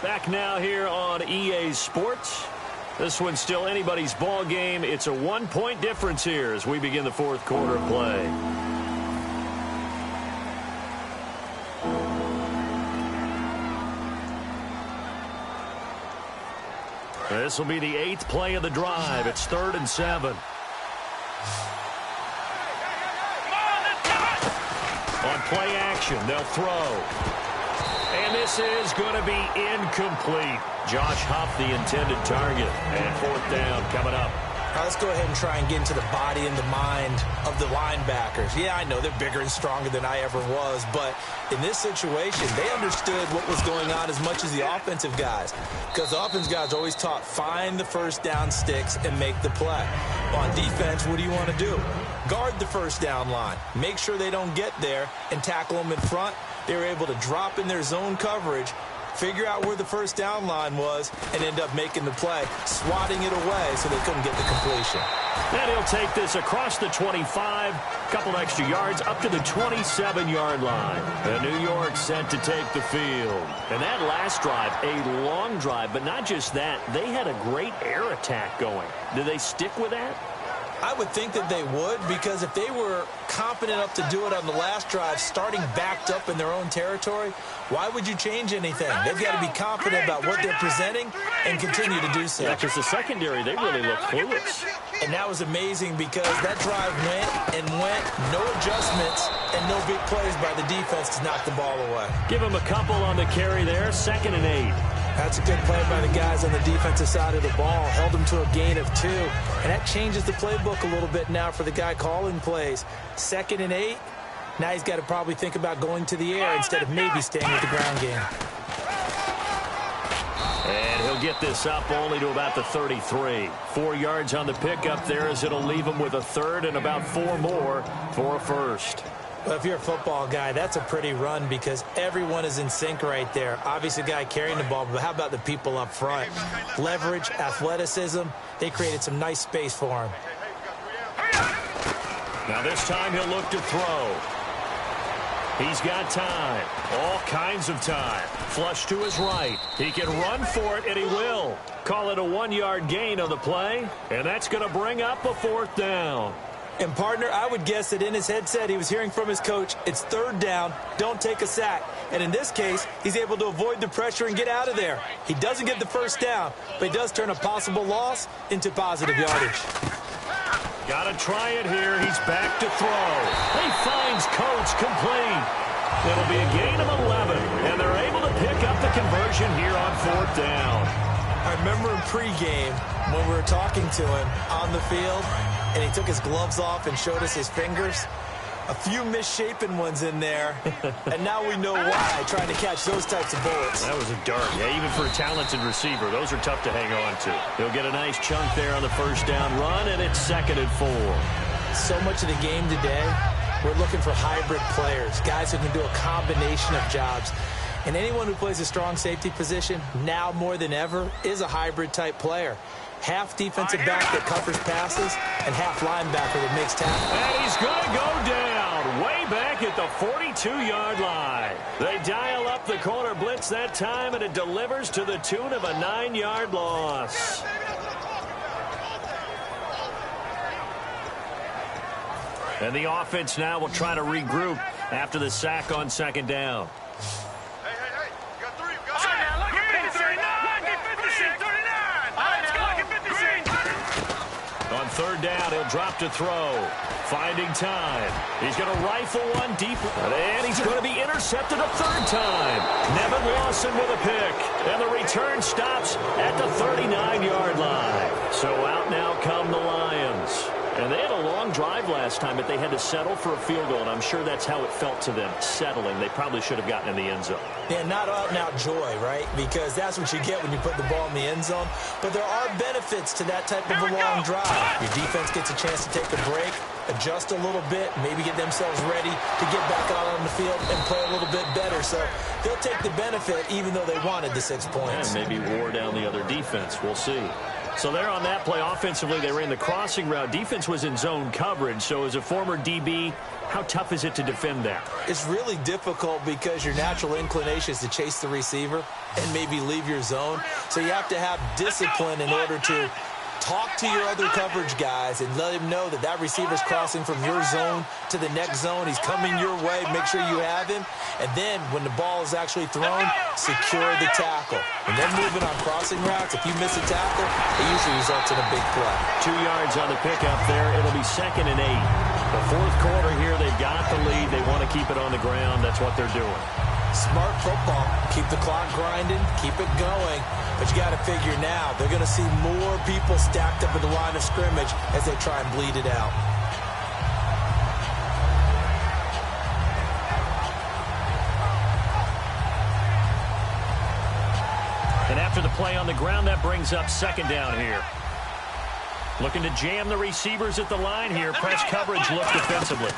Back now here on EA Sports. This one's still anybody's ball game. It's a 1-point difference here as we begin the 4th quarter of play. This will be the 8th play of the drive. It's 3rd and 7. On play action, they'll throw. And this is going to be incomplete. Josh Huff, the intended target. And 4th down coming up. Now let's go ahead and try and get into the body and the mind of the linebackers. Yeah, I know they're bigger and stronger than I ever was, but in this situation, they understood what was going on as much as the offensive guys, because the offensive guys always taught, find the first down sticks and make the play. On defense, what do you want to do? Guard the first down line. Make sure they don't get there and tackle them in front. They were able to drop in their zone coverage, figure out where the first down line was, and end up making the play, swatting it away so they couldn't get the completion. And he'll take this across the 25, couple extra yards, up to the 27-yard line. And New York set to take the field. And that last drive, a long drive, but not just that, they had a great air attack going. Do they stick with that? I would think that they would, because if they were confident enough to do it on the last drive, starting backed up in their own territory, why would you change anything? They've got to be confident about what they're presenting and continue to do so. Yeah, because the secondary, they really look clueless. And that was amazing because that drive went and went, no adjustments, and no big plays by the defense to knock the ball away. Give them a couple on the carry there, 2nd and 8. That's a good play by the guys on the defensive side of the ball. Held them to a gain of 2. And that changes the playbook a little bit now for the guy calling plays. 2nd and 8. Now he's got to probably think about going to the air instead of maybe staying with the ground game. And he'll get this up only to about the 33. 4 yards on the pickup there, as it'll leave him with a third and about 4 more for a first. Well, if you're a football guy, that's a pretty run because everyone is in sync right there. Obviously, the guy carrying the ball, but how about the people up front? Leverage, athleticism, they created some nice space for him. Now this time he'll look to throw. He's got time, all kinds of time. Flush to his right. He can run for it, and he will. Call it a 1-yard gain on the play, and that's going to bring up a 4th down. And, partner, I would guess that in his headset he was hearing from his coach, it's 3rd down, don't take a sack. And in this case, he's able to avoid the pressure and get out of there. He doesn't get the first down, but he does turn a possible loss into positive yardage. Got to try it here. He's back to throw. He finds Coates complete. It'll be a gain of 11, and they're able to pick up the conversion here on 4th down. I remember in pregame when we were talking to him on the field, and he took his gloves off and showed us his fingers. A few misshapen ones in there, and now we know why, trying to catch those types of bullets. That was a dart. Yeah, even for a talented receiver, those are tough to hang on to. He'll get a nice chunk there on the first down run, and it's 2nd and 4. So much of the game today, we're looking for hybrid players, guys who can do a combination of jobs. And anyone who plays a strong safety position, now more than ever, is a hybrid-type player. Half defensive back that covers passes and half linebacker that makes tackles. And he's going to go down way back at the 42-yard line. They dial up the corner blitz that time, and it delivers to the tune of a 9-yard loss. And the offense now will try to regroup after the sack on 2nd down. On 3rd down, he'll drop to throw. Finding time. He's going to rifle one deep. And he's going to be intercepted a 3rd time. Nevin Lawson with a pick. And the return stops at the 39-yard line. So out now come the Lions. And they had a long drive last time, but they had to settle for a field goal, and I'm sure that's how it felt to them, settling. They probably should have gotten in the end zone. Yeah, not out-and-out joy, right? Because that's what you get when you put the ball in the end zone. But there are benefits to that type of a long drive. Your defense gets a chance to take a break, adjust a little bit, maybe get themselves ready to get back out on the field and play a little bit better. So they'll take the benefit even though they wanted the 6 points. And maybe wore down the other defense. We'll see. So there on that play, offensively, they ran the crossing route. Defense was in zone coverage. So as a former DB, how tough is it to defend that? It's really difficult because your natural inclination is to chase the receiver and maybe leave your zone. So you have to have discipline in order to talk to your other coverage guys and let him know that that receiver's crossing from your zone to the next zone. He's coming your way. Make sure you have him. And then when the ball is actually thrown, secure the tackle. And then moving on crossing routes, if you miss a tackle, it usually results in a big play. 2 yards on the pickup there. It'll be 2nd and 8. The 4th quarter here, they've got the lead. They want to keep it on the ground. That's what they're doing. Smart football. Keep the clock grinding, keep it going. But you got to figure now, they're going to see more people stacked up at the line of scrimmage as they try and bleed it out. And after the play on the ground, that brings up second down here. Looking to jam the receivers at the line here. Press coverage look defensively.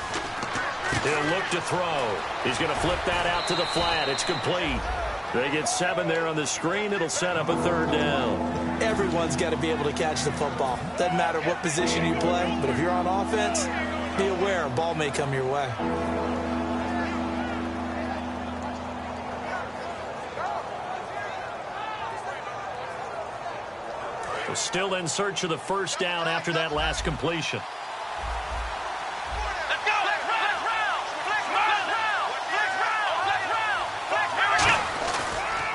He'll look to throw. He's going to flip that out to the flat. It's complete. They get 7 there on the screen. It'll set up a third down. Everyone's got to be able to catch the football. Doesn't matter what position you play, but if you're on offense, be aware a ball may come your way. Still in search of the first down after that last completion.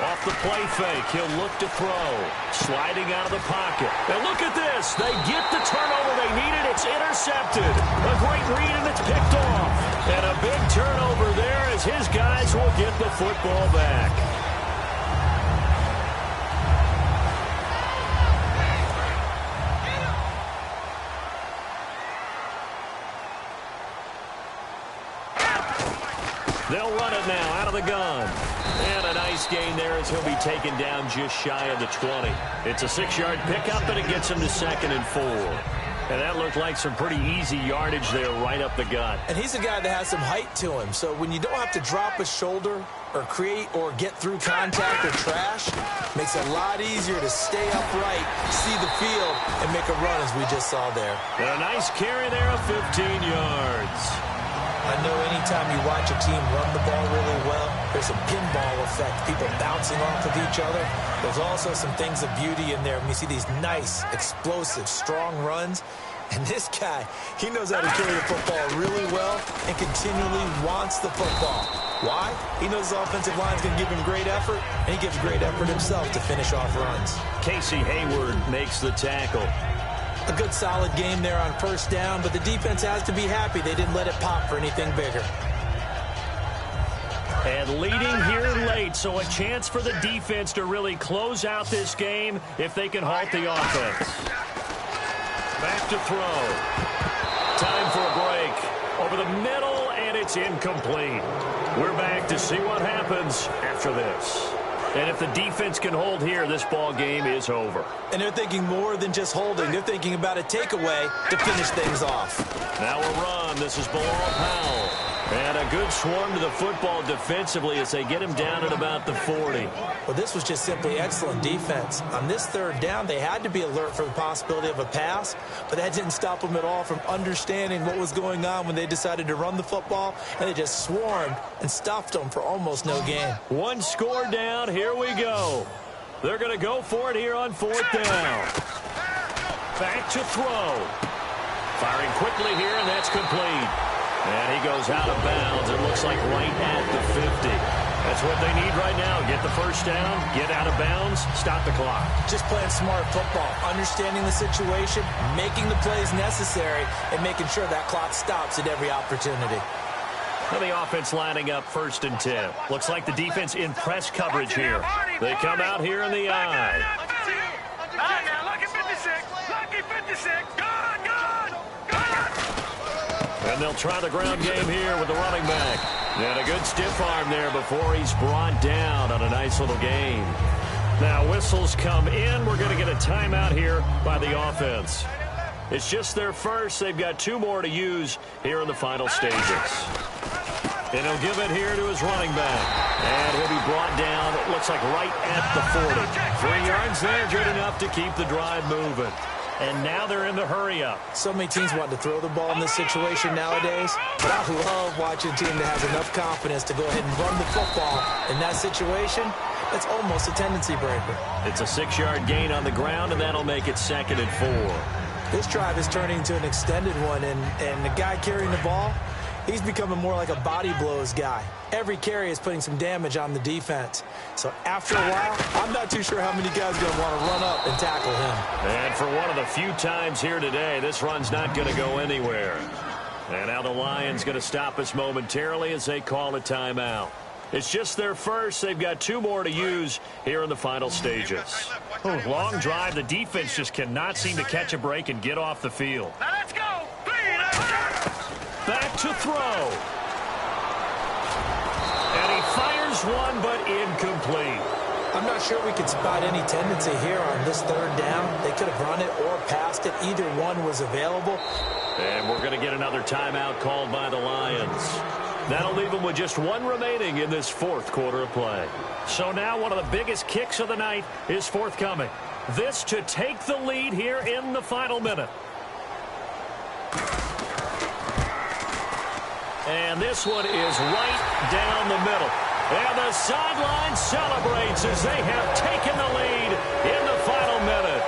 Off the play fake, he'll look to throw. Sliding out of the pocket. And look at this. They get the turnover they needed. It's intercepted. A great read, and it's picked off. And a big turnover there as his guys will get the football back. They'll run it now out of the gun. And a nice gain there as he'll be taken down just shy of the 20. It's a 6-yard pickup, and it gets him to 2nd and 4. And that looked like some pretty easy yardage there right up the gut. And he's a guy that has some height to him. So when you don't have to drop a shoulder or create or get through contact or trash, makes it a lot easier to stay upright, see the field, and make a run as we just saw there. And a nice carry there of 15 yards. I know anytime you watch a team run the ball really well, there's a pinball effect, people bouncing off of each other. There's also some things of beauty in there. When you see these nice, explosive, strong runs. And this guy, he knows how to carry the football really well and continually wants the football. Why? He knows the offensive line's going to give him great effort, and he gives great effort himself to finish off runs. Casey Hayward makes the tackle. A good solid game there on first down, but the defense has to be happy they didn't let it pop for anything bigger. And leading here late, so a chance for the defense to really close out this game if they can halt the offense. Back to throw. Time for a break. Over the middle, and it's incomplete. We're back to see what happens after this. And if the defense can hold here, this ball game is over. And they're thinking more than just holding. They're thinking about a takeaway to finish things off. Now a run. This is Bilal Powell. And a good swarm to the football defensively as they get him down at about the 40. Well, this was just simply excellent defense. On this third down, they had to be alert for the possibility of a pass, but that didn't stop them at all from understanding what was going on when they decided to run the football, and they just swarmed and stuffed them for almost no gain. One score down. Here we go. They're going to go for it here on 4th down. Back to throw. Firing quickly here, and that's complete. And he goes out of bounds. It looks like right at the 50. That's what they need right now. Get the first down, get out of bounds, stop the clock. Just playing smart football, understanding the situation, making the plays necessary, and making sure that clock stops at every opportunity. Well, the offense lining up 1st and 10. Looks like the defense in press coverage here. They come out here in the eye. Lucky 56. Lucky 56. Good. And they'll try the ground game here with the running back. And a good stiff arm there before he's brought down on a nice little gain. Now whistles come in. We're going to get a timeout here by the offense. It's just their first. They've got 2 more to use here in the final stages. And he'll give it here to his running back. And he'll be brought down, it looks like right at the 40. 3 yards there, good enough to keep the drive moving. And now they're in the hurry-up. So many teams want to throw the ball in this situation nowadays, but I love watching a team that has enough confidence to go ahead and run the football. In that situation, that's almost a tendency breaker. It's a 6-yard gain on the ground, and that'll make it 2nd and 4. This drive is turning into an extended one, and the guy carrying the ball, he's becoming more like a body blows guy. Every carry is putting some damage on the defense. So after a while, I'm not too sure how many guys are going to want to run up and tackle him. And for one of the few times here today, this run's not going to go anywhere. And now the Lions going to stop us momentarily as they call a timeout. It's just their first. They've got 2 more to use here in the final stages. Oh, long drive. The defense just cannot seem to catch a break and get off the field. Now let's go. Back to throw. And he fires one, but incomplete. I'm not sure we could spot any tendency here on this 3rd down. They could have run it or passed it. Either one was available. And we're going to get another timeout called by the Lions. That'll leave them with just 1 remaining in this 4th quarter of play. So now one of the biggest kicks of the night is forthcoming. This to take the lead here in the final minute. And this one is right down the middle. And the sideline celebrates as they have taken the lead in the final minute.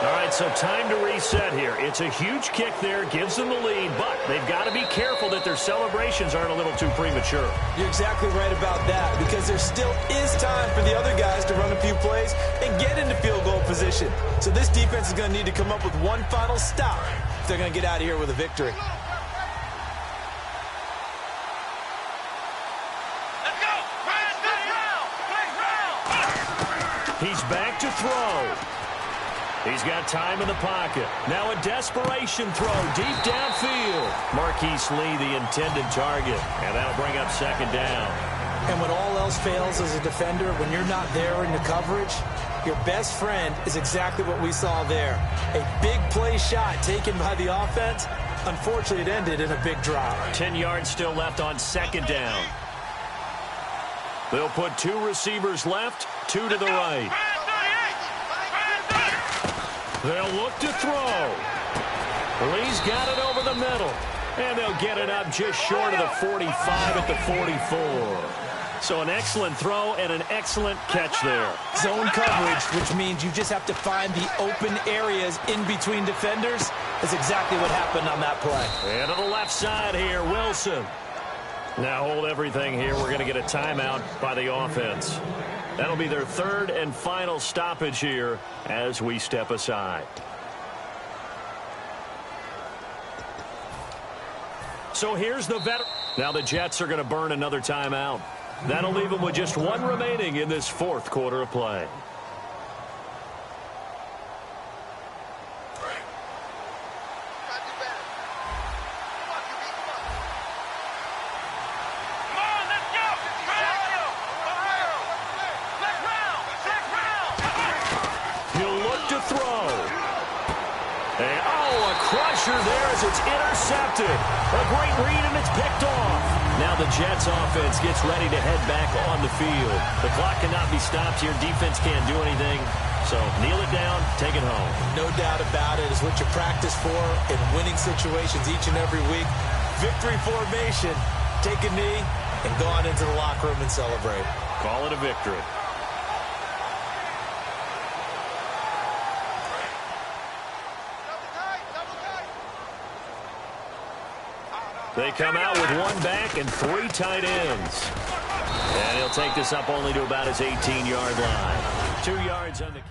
All right, so time to reset here. It's a huge kick there, gives them the lead, but they've got to be careful that their celebrations aren't a little too premature. You're exactly right about that, because there still is time for the other guys to run a few plays and get into field goal position. So this defense is going to need to come up with one final stop if they're going to get out of here with a victory. He's back to throw. He's got time in the pocket. Now a desperation throw deep downfield. Marquise Lee, the intended target, and that'll bring up 2nd down. And when all else fails as a defender, when you're not there in the coverage, your best friend is exactly what we saw there. A big play shot taken by the offense. Unfortunately, it ended in a big drop. 10 yards still left on 2nd down. They'll put 2 receivers left, 2 to the right. They'll look to throw. Lee's got it over the middle. And they'll get it up just short of the 45 at the 44. So an excellent throw and an excellent catch there. Zone coverage, which means you just have to find the open areas in between defenders. That's exactly what happened on that play. And to the left side here, Wilson. Now hold everything here. We're going to get a timeout by the offense. That'll be their 3rd and final stoppage here as we step aside. So here's the veteran. Now the Jets are going to burn another timeout. That'll leave them with just 1 remaining in this 4th quarter of play. There as it's intercepted. A great read, and it's picked off. Now the Jets offense gets ready to head back on the field. The clock cannot be stopped here. Defense can't do anything. So kneel it down, take it home. No doubt about it. It's what you practice for in winning situations each and every week. Victory formation. Take a knee and go on into the locker room and celebrate. Call it a victory. They come out with 1 back and 3 tight ends. And he'll take this up only to about his 18-yard line. 2 yards on the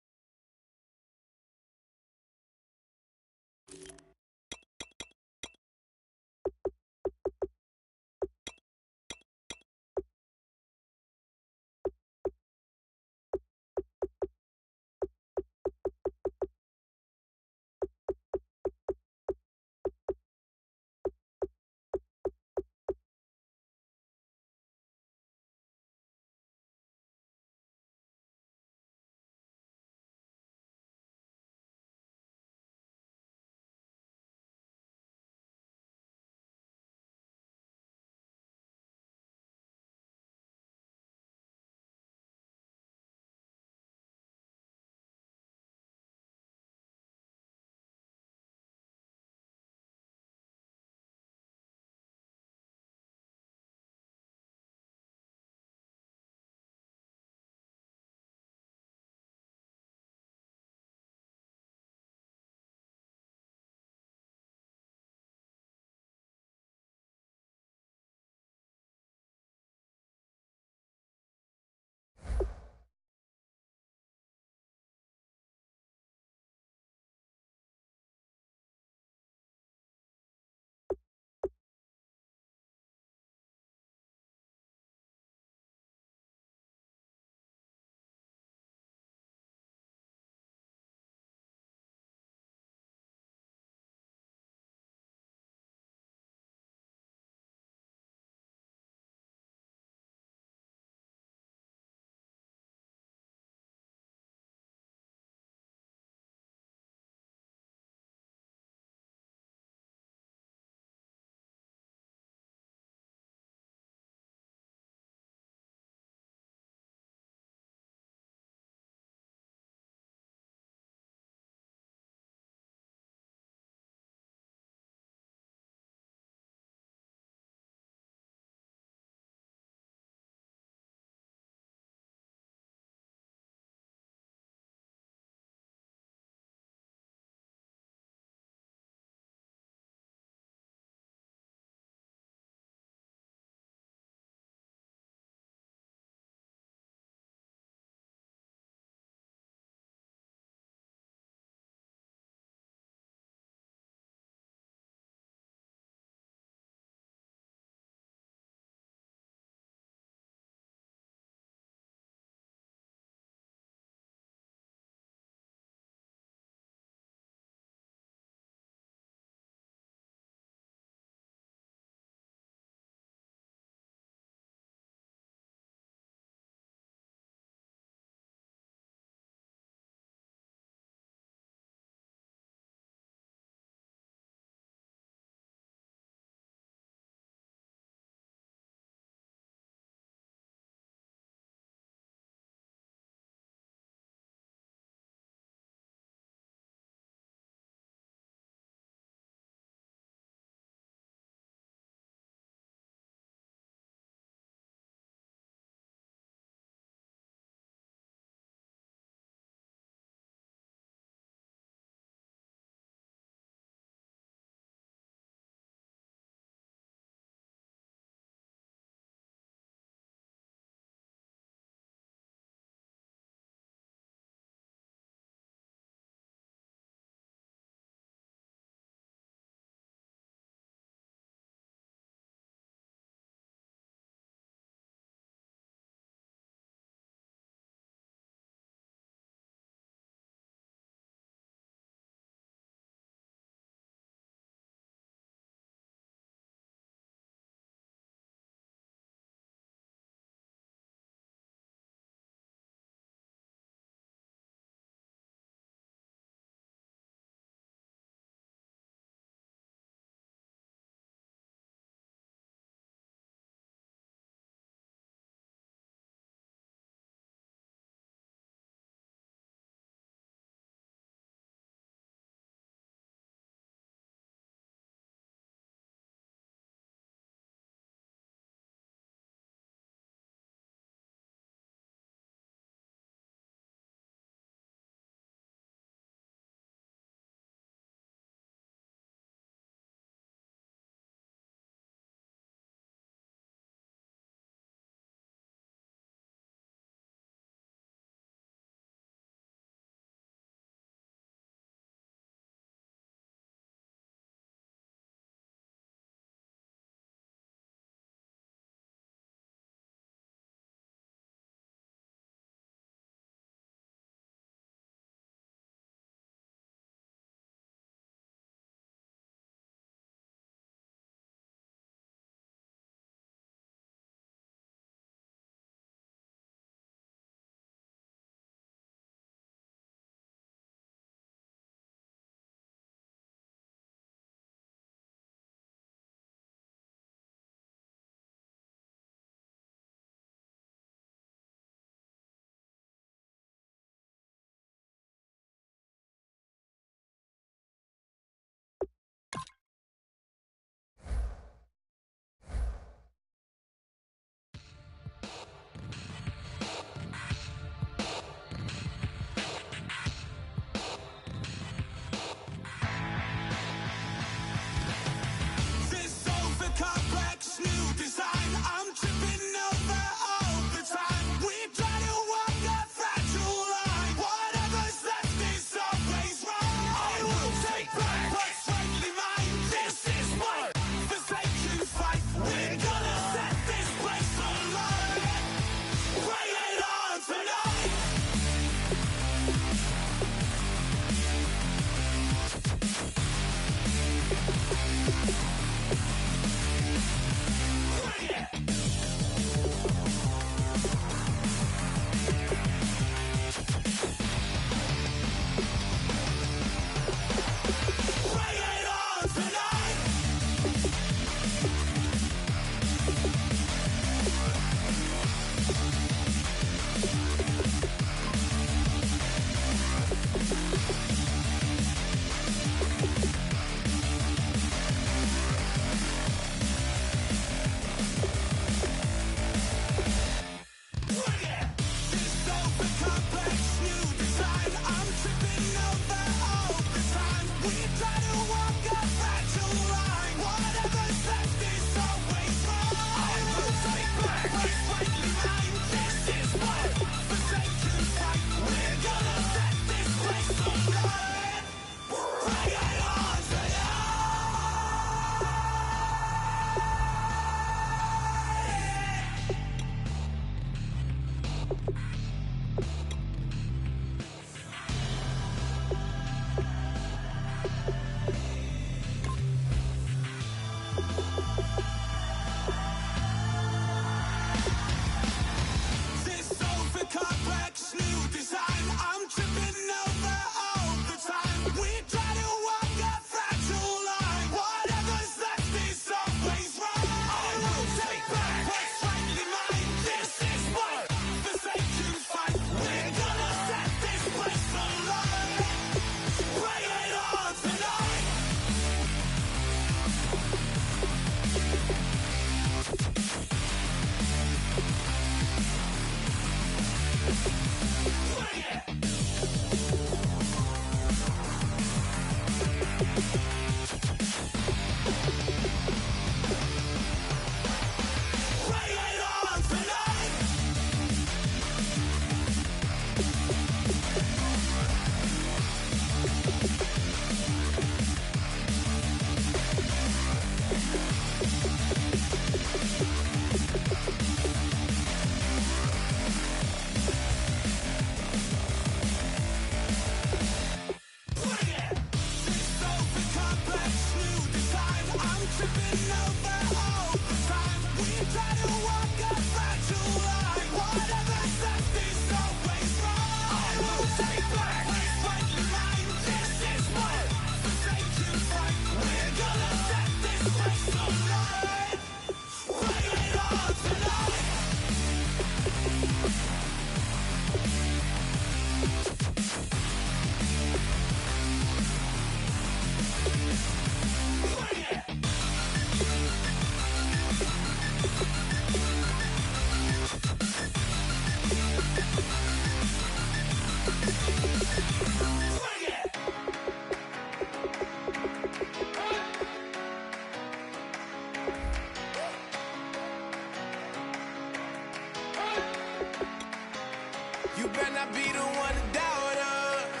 You better not be the one to doubt us,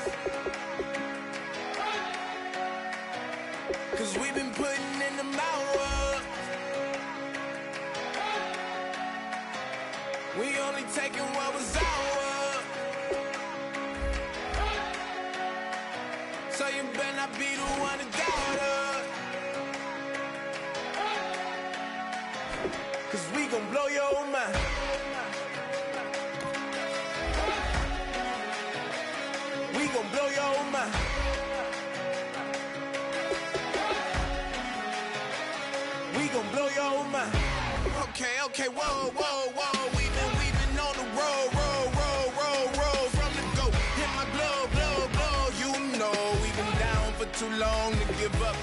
'cause we've been putting in the hours. We only taking what was ours, so you better not be the one to doubt us, 'cause we gon' blow your mind. We gon' blow your mind. We gon' blow your mind. Okay, whoa. We've been on the road, from the go. Hit my blow. You know we've been down for too long to give up